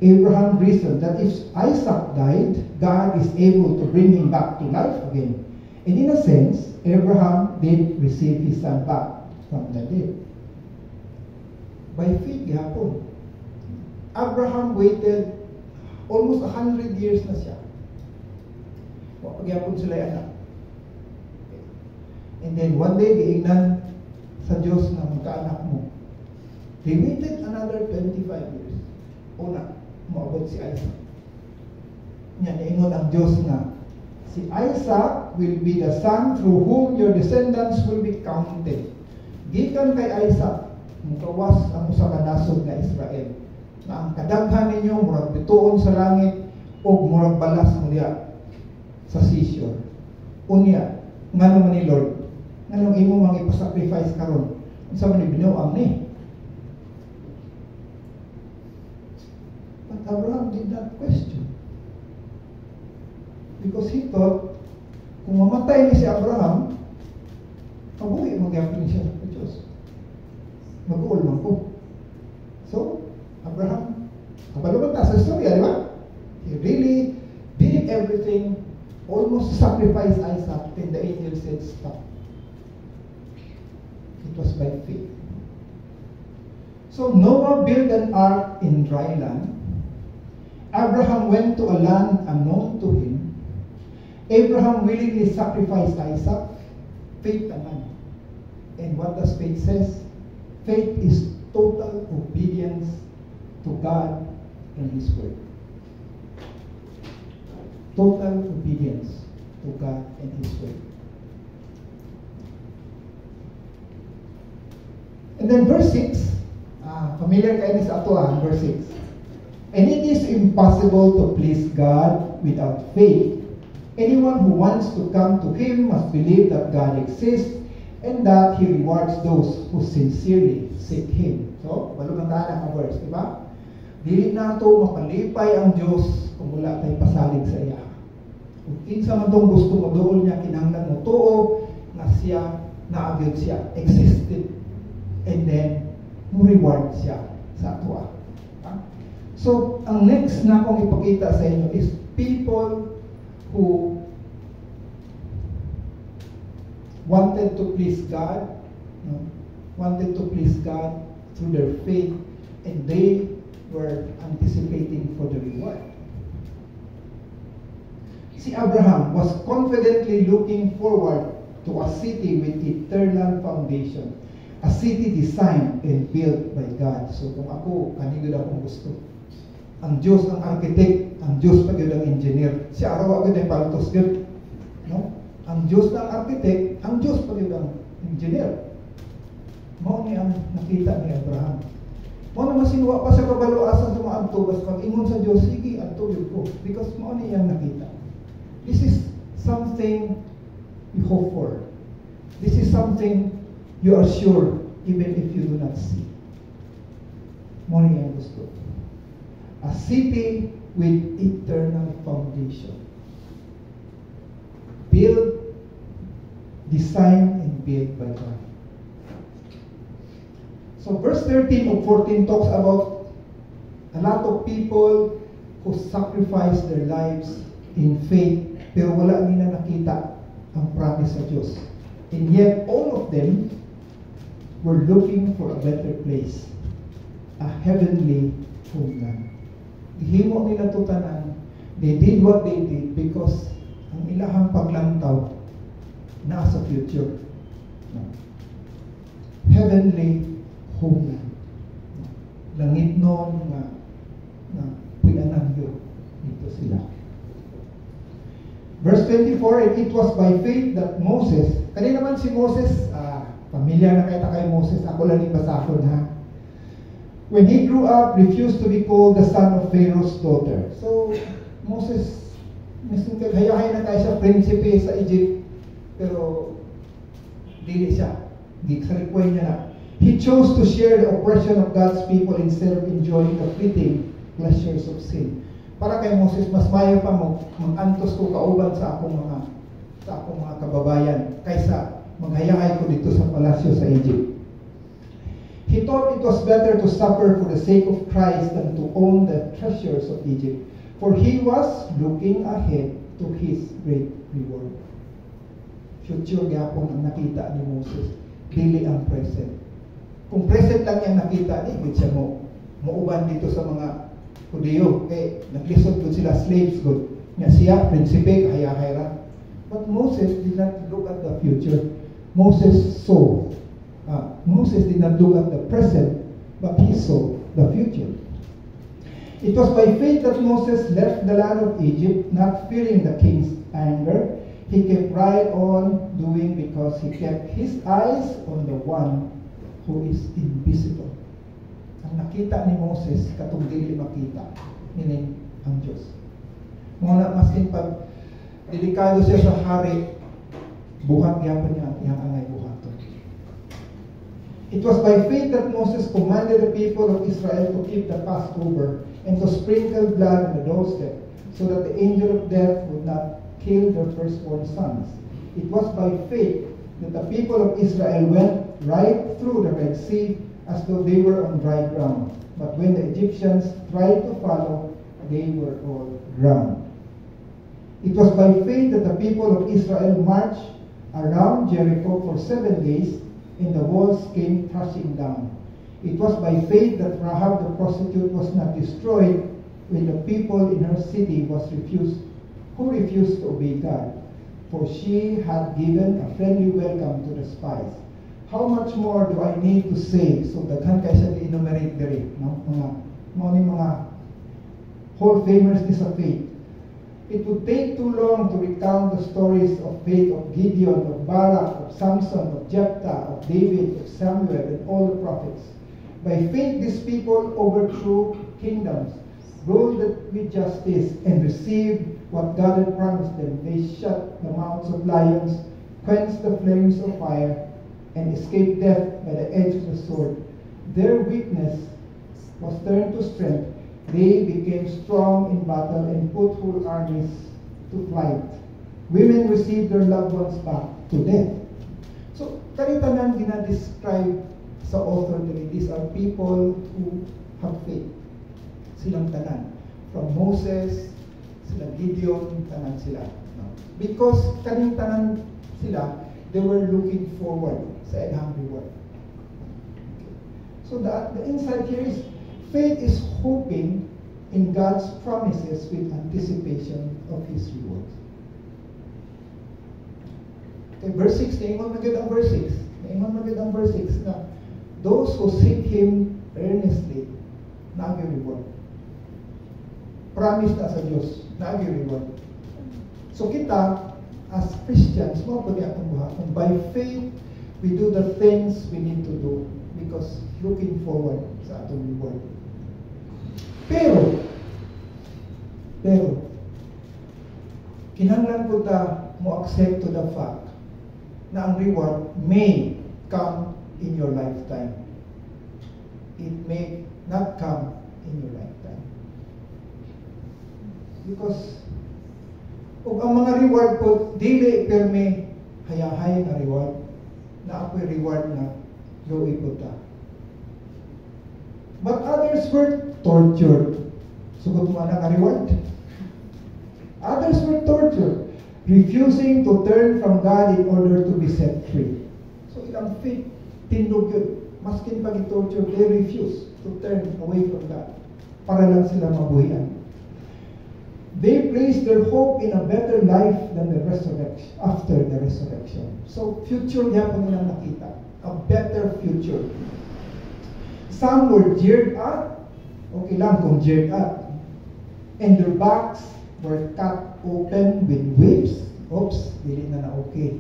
Abraham reasoned that if Isaac died, God is able to bring him back to life again. And in a sense, Abraham did receive his son back from the dead. By faith, gihapon. Abraham waited almost 100 years na siya. Pagyapon sila anak. And then one day, giingnan sa Diyos na magkaanak mo. They waited another 25 years. Una, maabot si Isaac. Yan, ingon ang Diyos na, si Isaac will be the son through whom your descendants will be counted. Gikan kay Isaac, mukawas ang usa ka nasod nga Israel. Na ang kadaghan ninyo, murag bituon sa langit, o murag balas mo diya sa seashore. Unya, nga naman ni Lord, nga nung imo mga ipasacrifice karon, unsa man ni binuang ni. But Abraham did not question. Because he thought, kung mamatay ni si Abraham, mabuhi magyapon siya sa Diyos. Mag-uol man ko. So, Abraham, kapaluman ta sa storya, di ba? He really did everything, almost sacrificed Isaac, and the angel said, stop. It was by faith. So Noah built an ark in dry land. Abraham went to a land unknown to him. Abraham willingly sacrificed Isaac. Faith naman. And what does faith says? Faith is total obedience to God and His word. Total obedience to God and His word. And then verse 6, familiar kayo sa ato verse 6. And it is impossible to please God without faith. Anyone who wants to come to Him must believe that God exists and that He rewards those who sincerely seek Him. So, balong ang verse, di ba? Dili na ito mapalipay ang Diyos kung wala tayo pasalig sa iya. Kung kinsa man itong gusto mo doon niya, kinahanglan mo too, na siya, na-abyod siya, existed. And then, mo reward siya sa ato. So, ang next na akong ipakita sa inyo is people who wanted to please God, wanted to please God through their faith, and they were anticipating for the reward. Si Abraham was confidently looking forward to a city with eternal foundation. A city designed and built by God. So kung ako, kanigod akong gusto. Ang Diyos ang architect, ang Diyos pa ang engineer. Si araw agad ay paltos good. No? Ang Diyos ng architect, ang Diyos pa ang engineer. Mao ni ang nakita ni Abraham. Mao na masinuwa pa sa kabalo asa sa mga antubas pag ingon sa Diyos, sige, antubos ko. Because mao ni ang nakita. This is something you hope for. This is something you are sure even if you do not see. Mao ni ang gusto. A city with eternal foundation. Built, designed, and built by God. So verse 13 of 14 talks about a lot of people who sacrifice their lives in faith pero wala nila nakita ang promise sa Diyos. And yet all of them were looking for a better place, a heavenly homeland. Ihimo nila to tanan. They did what they did because ang ilahang paglantaw nasa future. Heavenly homeland. Langit noon na puyanan yun. Dito sila. Verse 24, and it was by faith that Moses, kanina naman si Moses, familiar na kayo kay Moses, ako lang ibasakon ha. When he grew up, refused to be called the son of Pharaoh's daughter. So, Moses, hayahay na tayo siya, prinsipe sa Egypt, pero dili siya. Di sa request niya na. He chose to share the oppression of God's people instead of enjoying the fleeting pleasures of sin. Para kay Moses, mas mayo pa mo mag-antos ko kauban sa akong mga kababayan kaysa maghayahay ko dito sa palasyo sa Egypt. He thought it was better to suffer for the sake of Christ than to own the treasures of Egypt, for he was looking ahead to his great reward. future gyapon ang nakita ni Moses, dili ang present. Kung present lang yung nakita, di good siya mo mauban dito sa mga Hudiyo. Naglisod good sila, slaves good. Nga siya, prinsipe, kaya-kaya. But Moses did not look at the future. Moses did not look at the present, but he saw the future. It was by faith that Moses left the land of Egypt, not fearing the king's anger. He kept right on doing because he kept his eyes on the one who is invisible. Ang nakita ni Moses, katong dili makita, meaning ang Diyos. Muna, maskin pag delikado siya sa hari, buhat gyapon niya ang iyang angay buhaton. It was by faith that Moses commanded the people of Israel to keep the Passover and to sprinkle blood on the doorstep, so that the angel of death would not kill their firstborn sons. It was by faith that the people of Israel went right through the Red Sea as though they were on dry ground. But when the Egyptians tried to follow, they were all drowned. It was by faith that the people of Israel marched around Jericho for 7 days, and the walls came crashing down. It was by faith that Rahab the prostitute was not destroyed when the people in her city who refused to obey God, for she had given a friendly welcome to the spies. How much more do I need to say? So daghan kay siya i-enumerate diri mga Hall of Famers ni sa faith. It would take too long to recount the stories of faith of Gideon, of Barak, of Samson, of Jephthah, of David, of Samuel, and all the prophets. By faith, these people overthrew kingdoms, ruled with justice, and received what God had promised them. They shut the mouths of lions, quenched the flames of fire, and escaped death by the edge of the sword. Their weakness was turned to strength. They became strong in battle and put whole armies to flight. Women received their loved ones back to death. So, kanitanan gina-describe sa author dili. These are people who have faith. Silang tanan. From Moses, sila Gideon, tanan sila. Because kaning tanan sila, they were looking forward sa ilang reward. So the insight here is, faith is hoping in God's promises with anticipation of His rewards. Okay, verse 6, naingon magid ang verse 6. Naingon magid ang verse 6 na those who seek Him earnestly, nag-reward. Promise na sa Diyos, nag-reward. So kita, as Christians, mo po niya itong buhaton. By faith, we do the things we need to do because looking forward sa atong reward. Pero, kinahanglan po ta mo accept to the fact na ang reward may come in your lifetime. It may not come in your lifetime. Because ug ang mga reward po dili perme hayahay na reward na ako'y reward na luwi po ta. But others were tortured. Sugot mo na reward. Others were tortured, refusing to turn from God in order to be set free. So ilang faith tindog yun. Maskin pag i-torture, they refuse to turn away from God para lang sila mabuhian. They placed their hope in a better life than the resurrection, after the resurrection. So future yapon nilang nakita, a better future. Some were jeered at, okay lang kung jeered at, and their backs were cut open with whips. Oops, dili na okay.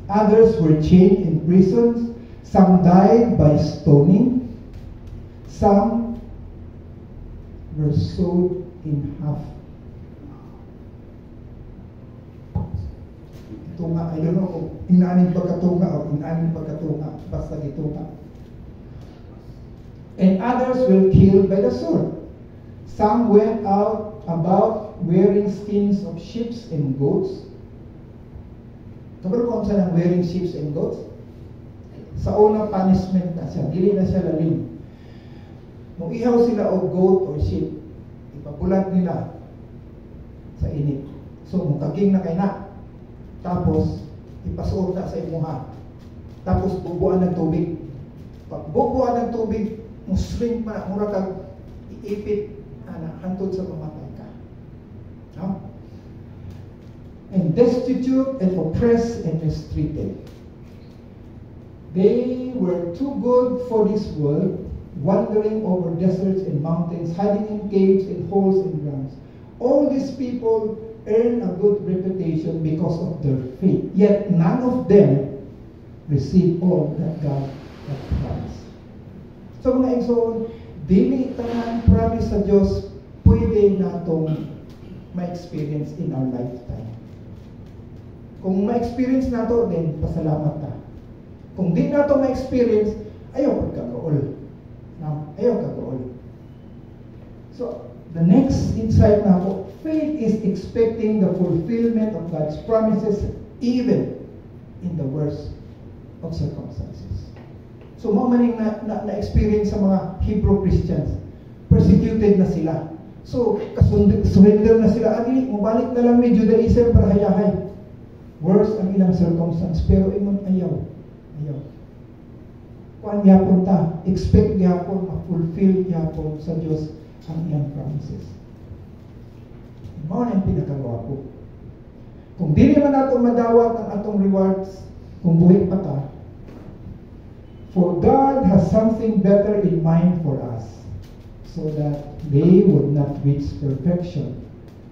Others were chained in prisons. Some died by stoning. Some were sewed in half. Tunga, I don't know kung inaanin pagkatunga o inaanin pagkatunga, basta gitunga. And others were killed by the sword. Some went out about wearing skins of sheep and goats. Kabalo ko sa nang wearing sheep and goats? Sa unang punishment na siya, dili na siya lalim. Nung ihaw sila o goat or sheep, ipapulat nila sa init. So, mukaging na kay na. Tapos, ipasuot na sa imuha. Tapos bubuan ng tubig. Pag bubuan ng tubig, muslim pa, mura kag iipit, hantod sa mamatay ka. No? And destitute and oppressed and mistreated. They were too good for this world, wandering over deserts and mountains, hiding in caves and holes in grounds. All these people earn a good reputation because of their faith. Yet none of them receive all that God has promised. So mga igsoon, dili tanan promise sa Dios pwede natong ma-experience in our lifetime. Kung ma-experience nato, then pasalamat ta. Kung di nato ma-experience, ayaw pagkagool. No? Ayaw kagool. So, the next insight na ako, faith is expecting the fulfillment of God's promises even in the worst of circumstances. So, mamaning na-experience sa mga Hebrew Christians. Persecuted na sila. So, surrender na sila. Adi, mabalik na lang ni Judaism para hayahay. Worse ang ilang circumstance. Pero ingon ayaw. Ayaw. Kuan yapon ta. Expect yapon, ma-fulfill yapon sa Diyos ang iyang promises. Mao na yung pinakagawa ko. Kung di naman nato madawat ang atong rewards, kung buhay pa ta, for God has something better in mind for us, so that they would not reach perfection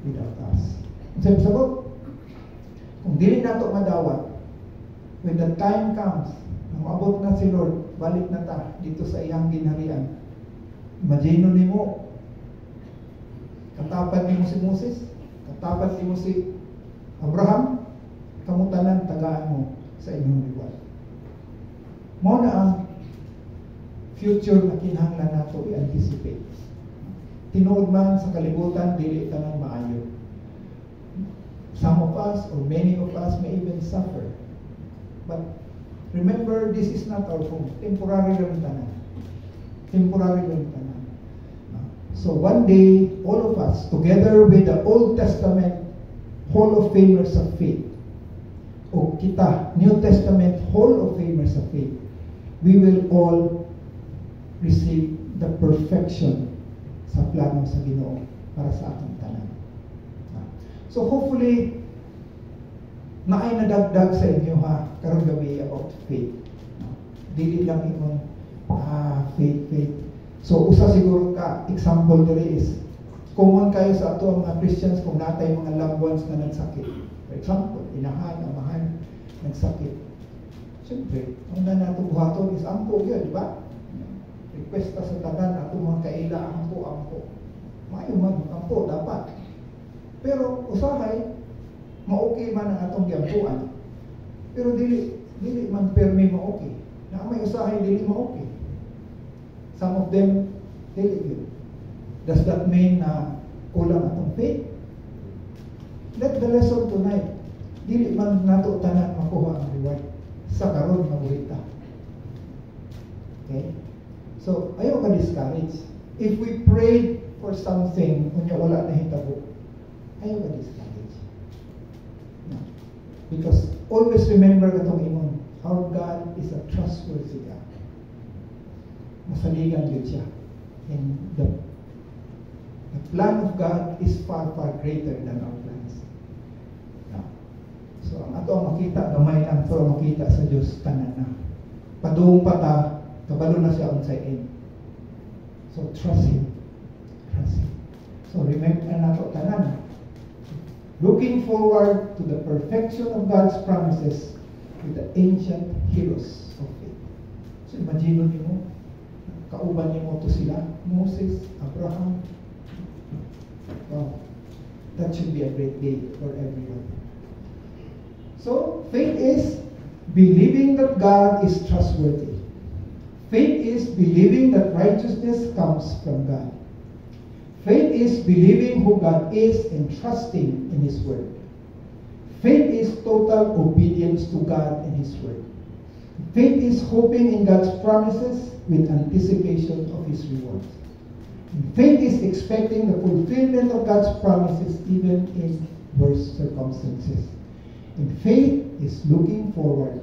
without us. Sabi sabot, kung dili nato madawat, when the time comes, na maabot na si Lord, balik na ta dito sa iyang ginharian. Imagine nimo, katapan nimo si Moses, katapan nimo si Abraham, kamutanan tagaan mo sa inyong reward. Mao na ang future na kinahanglan nato i-anticipate. Tinuod man sa kalibutan, dili tanan maayo. Some of us, or many of us, may even suffer. But remember, this is not our home. Temporary lang tanan. Temporary lang tanan. So one day, all of us, together with the Old Testament Hall of Famers of Faith, o kita, New Testament Hall of Famers of Faith, we will all receive the perfection sa plano sa Ginoo para sa atong tanan. So hopefully, naay nadagdag sa inyo ha, karong gabi about faith. Dili lang imong faith. So usa siguro ka example diri is common kayo sa ato ang mga Christians kung natay mga loved ones na nagsakit. For example, inahan, amahan, nagsakit. Siyempre, ang nato buhaton is ampo yun, di ba? Request sa tanan ato mga kaila, ampo. Maayo man, ampo, dapat. Pero usahay, ma-okay man ang atong giampuan. Pero dili man permi ma-okay. Na may usahay dili ma-okay. Some of them dili yun. Does that mean na kulang atong faith? Let the lesson tonight, dili man nato tanan makuha ang reward sa karon nga buhita. Okay? So, ayaw ka discourage. If we prayed for something, kunya wala na hitabo, ayaw ka discourage. No. Because always remember katong imong, our God is a trustworthy God. Masaligan yun siya. And the plan of God is far, far greater than our plans. No. So, ang ato ang makita, gamay lang, pero makita sa Diyos, tanan na. Padung pa ta, kabalo na siya on sa end. So, trust Him. Trust Him. So, remember na nato tanan. Looking forward to the perfection of God's promises with the ancient heroes of faith. So, imagine mo, kauban mo to sila, Moses, Abraham. Wow. That should be a great day for everyone. So, faith is believing that God is trustworthy. Faith is believing that righteousness comes from God. Faith is believing who God is and trusting in His Word. Faith is total obedience to God and His Word. Faith is hoping in God's promises with anticipation of His rewards. And faith is expecting the fulfillment of God's promises even in worse circumstances. And faith is looking forward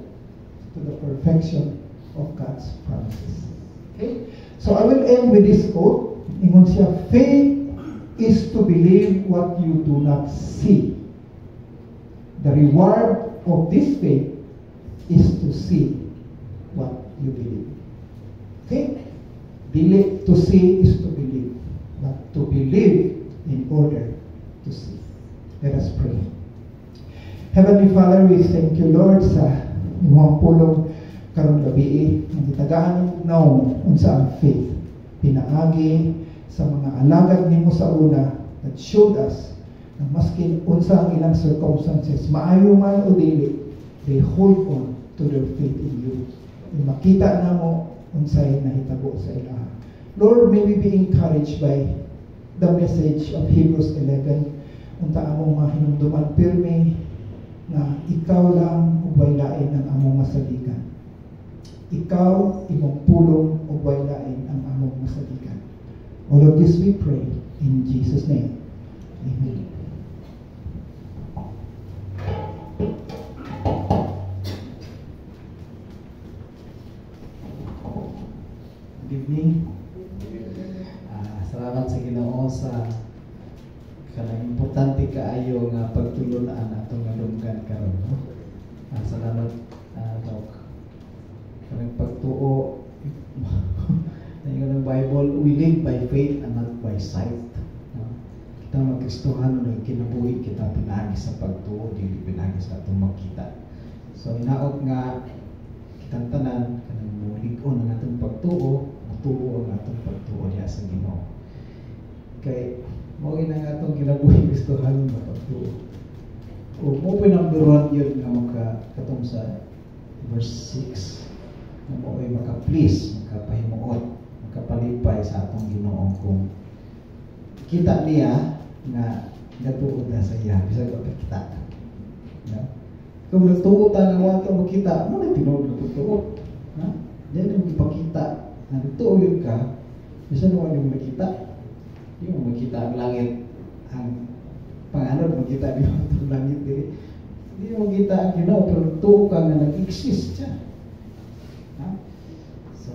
to the perfection of God's promises. Okay? So I will end with this quote. Ingon siya, faith is to believe what you do not see. The reward of this faith is to see what you believe. Okay? To see is to believe. But to believe in order to see. Let us pray. Heavenly Father, we thank you, Lord, sa imong pulong karong gabi ang gitagaan ng naong unsa ang faith. Pinaagi sa mga alagad nimo sa una that showed us na maski unsa ang ilang circumstances, maayo man o dili, they hold on to their faith in you. And makita na mo unsay nahitabo sa ilaha. Lord, may we be encouraged by the message of Hebrews 11 unta among mga hinumduman pirmi na ikaw lang ubay lain ang among masaligan. Ikaw imong pulong ubay lain ang among masaligan. All of this we pray in Jesus' name. Amen. Good evening. Salamat sa Ginoo sa kanang importante kaayo nga pagtulunan atong nalunggan karon. Salamat Doc. Kanang pagtuo ng Bible, we live by faith and not by sight. Kita magkristohano na kinabuhi kita pinagi sa pagtuo, dili pinagi sa atong makita. So inaot nga kitang tanan kanang mulig-on ang atong pagtuo, matuo ang atong pagtuo diha sa Ginoo. Kay mo ina nga atong kinabuhi kristohano na pagtuo. O mo po number 1 yun nga makatong sa verse 6 na mo ay maka-please, makapahimuot, makapalipay sa atong Ginoo kung kita niya nga natuod na sa iya bisag pa kita. No? Kung natuod ta nga wato makita, mo na tinuod na pagtuod. Ha? Diyan ang ipakita na natuod ka, bisag mo yung makita. Di mo makita ang langit, ang panganod makita di mo ang langit diri. Di mo makita ang Ginoo pero tuo ka nga nag-exist siya. Ha? So,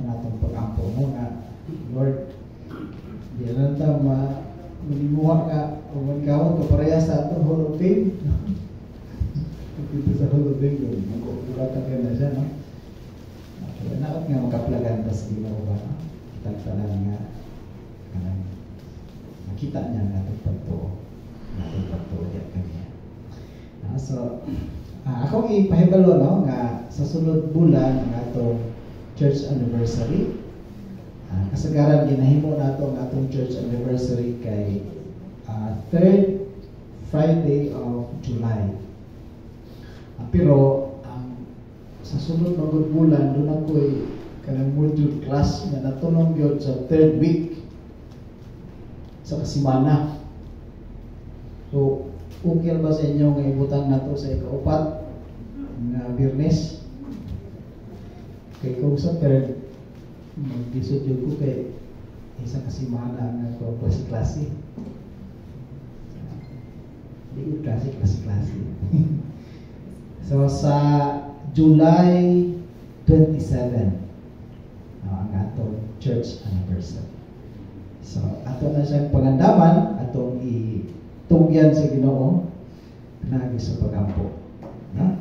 natong pag-ampo mo nga, Lord, di lang ta manimuha ka o magkawag ka pareha sa atong Hall of Fame. Dito sa Hall of Fame, mag-uuratan ka na siya, no? So, naot nga makaplagan ta sa Ginoo ba? Kitagtanan nga, makita niya nga itong pagtuo. Itong pagtuo diya kanya. So, akong ipahibalo, no, nga sa sunod bulan ng atong church anniversary. Kasagaran ginahimo nato ang atong church anniversary kay 3rd Friday of July. Pero sa sunod na bulan doon ako'y kanang module class na natulong yun sa 3rd week sa kasimana. So, okay ba sa inyo nga ibutang nato sa ikaupat nga Biyernes? Kay kung sa 3rd mag-disod yun ko kay isang kasimana nga ko klase-klase. Hindi ko klase-klase. So sa July 27 ang atong church anniversary. So ato na siyang pagandaman, atong itugyan sa Ginoo pinagi sa pagampo. No?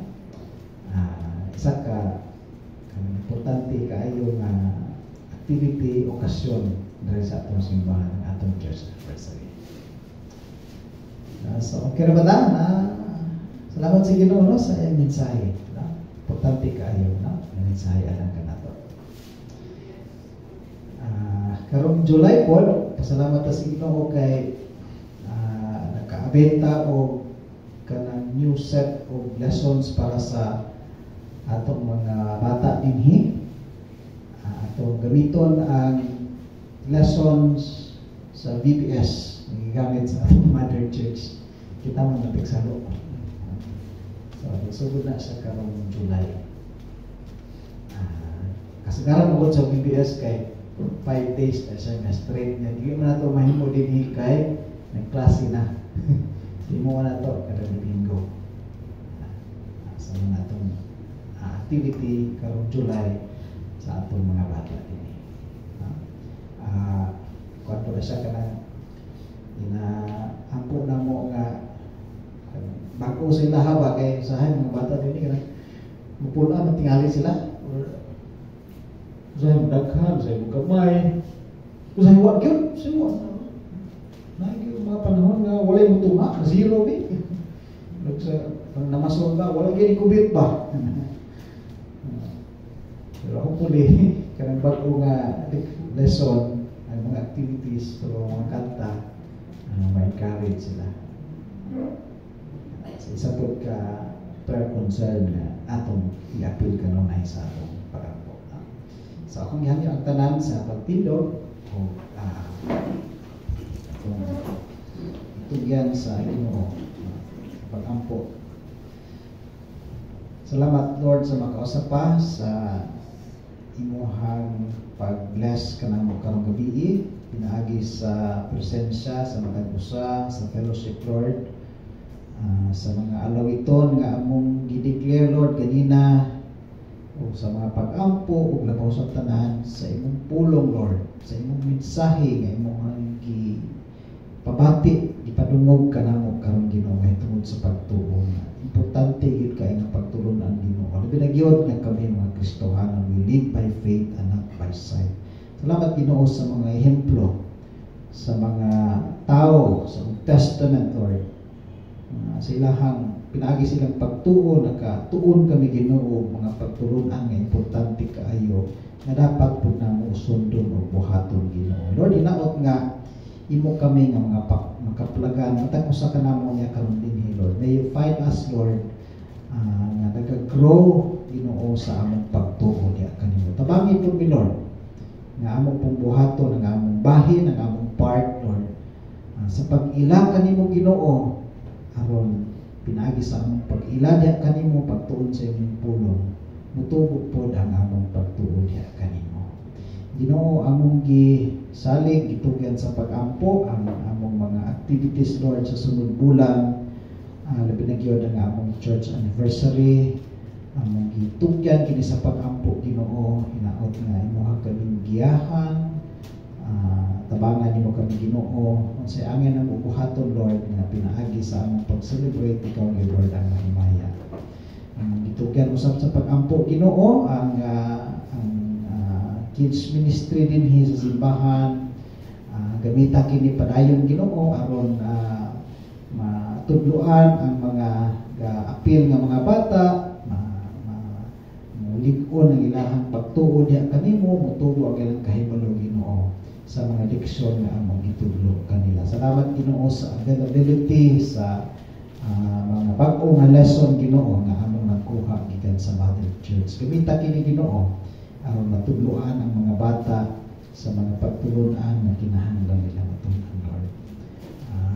Isa ka importante kaayo nga activity, okasyon dahil sa atong simbahan ng atong church anniversary. So, okay na ba na? Salamat sa Ginoo, no, sa iyang mensahe. No? Importante kaayo, no? Ang mensahe alang ka nato. Karong July 4, pasalamat sa Ginoo kay nakaabenta o kanang new set of lessons para sa atong mga bata dinhi. Atong gamiton ang lessons sa VBS gamit sa atong Mother Church. Kita mo natigsalo. So, nagsugod na siya karong July. Kasagaran mo sa VBS kay 5 days na siya nga straight niya. Hindi mo na ito mahimo din kay nagklase na. Hindi mo na ito kada Domingo. sa mga atong activity karong July sa atong mga bata din. Kuan po na siya kanang ampo na mo nga bago sila hawa kay usahay mga bata din kanang mupuna na tingali sila or usahay mo daghan, usahay mo gamay, usahay wag yun, sinuwa na yung mga panahon nga walay mo tunga, zero bi pag namasol ba, wala gini kubit ba pero hopefully kanang bago nga lesson ang mga activities pero mga kanta ma-encourage sila sa isa po ka prayer concern na atong i-appeal ka nung ay sa atong pag-ampo so akong gihanyo ang tanan sa pagtindog o itugyan sa Ginoo pag-ampo. Salamat Lord sa makausap pa sa imuhang pag-bless ka ng karong gabi pinaagi sa presensya sa mga usa sa fellowship Lord sa mga alawiton nga among gi-declare Lord ganina o sa mga pag-ampo ug labaw sa tanan sa imong pulong Lord sa imong mensahe nga imong pabati ipadungog ka namo karon Ginoo kay tungod sa pagtuo importante gyud kay nga pagtulon ang Ginoo labi na gyud nga kami mga Kristohanon we live by faith and not by sight. Salamat Ginoo sa mga ehemplo sa mga tao sa Old Testament Lord sa ilahang pinaagi silang pagtuo nakatuon kami Ginoo mga pagtulunan nga importante kaayo nga dapat pud namo usundon o buhaton Ginoo. Lord inaot nga imo kami nga mga makaplagan matag usa ka namo niya karon dinhi Lord. May you find us Lord nga nag-grow Ginoo sa among pagtuo diha kanimo. Tabangi pud mi Lord nga among pong buhaton ang among bahin ang among part Lord sa pag-ila kanimo Ginoo aron pinaagi sa among pag-ila diha kanimo pagtuon sa imong pulong mutubo pod ang among pagtuo diha kanimo. Ginoo among gisalig gitugyan sa pag-ampo ang among mga activities Lord sa sunod bulan labi na gyud ang among church anniversary among gitugyan kini sa pag-ampo Ginoo hinaot nga imong kaming giyahan tabangan nimo kami Ginoo unsay angin ang ubuhaton Lord nga pinaagi sa among pag-celebrate ikaw ni Lord ang mahimaya gitugyan usab sa pag-ampo Ginoo ang kids ministry din sa simbahan gamita kini padayon Ginoo aron matudloan ang mga apil nga mga bata mulig-on ang ilahang pagtuo diha kanimo mutubo ang ilang kahibalo Ginoo sa mga leksyon nga among itudlo kanila. Salamat Ginoo sa availability sa mga bag-o nga lesson Ginoo nga among nakuha gikan sa Mother Church. Gamita kini Ginoo aron matudloan ang mga bata sa mga pagtulunan na kinahanglan nila matunan Lord.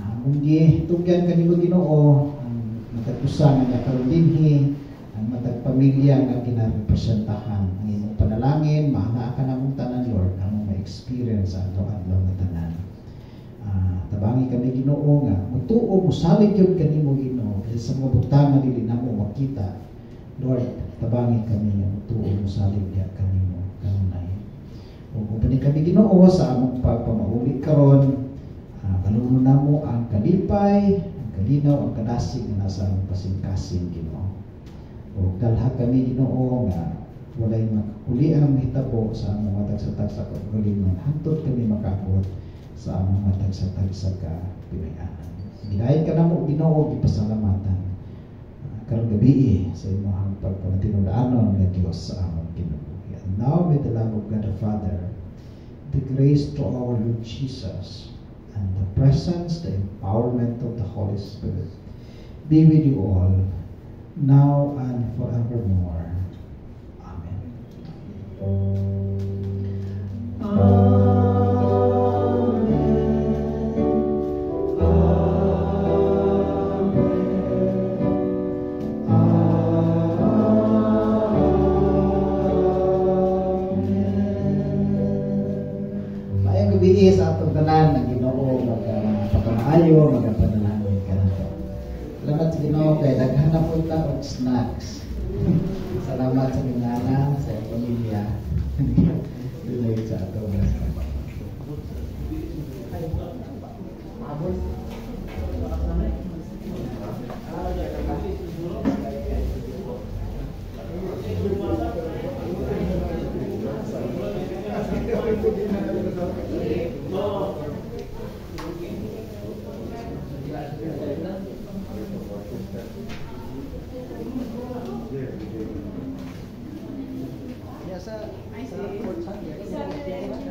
Among gitugyan kanimo Ginoo ang matag-usa nga karon dinhi ang matag pamilya nga ginarepresentahan ang imong panalangin maana ka namong tanan Lord among ma-experience ang adlaw nga tanan. Tabangi kami Ginoo nga mutuo musalig gyud kanimo Ginoo sa mga butang dili namo makita Lord tabangi kami nga mutuo musalig diha kanimo kanunay. Ug upani kami Ginoo sa among pagpamauli karon balungon namo ang kalipay ang kalinaw ang kadasig nga nasa among pasingkasing Ginoo. Ug dalha kami Ginoo nga walay makakuliang hitabo sa among matag sa kagalingon hangtod kami makaabot sa among matag sa pinayanan. Ginayon ka namo Ginoo gipasalamatan karong gabi sa imong pagpamatinudaanon nga Dios sa among kinabuhi. And now may the love of God the Father, the grace to our Lord Jesus, and the presence, the empowerment of the Holy Spirit be with you all now and forevermore. Amen. Sa atong tanan ng Ginoo magpapamaayo magpanalangin ka nato. Salamat sa Ginoo kay daghan na po ta og snacks. Salamat sa ginganan sa pamilya. Dili sa ato. Yes, sir.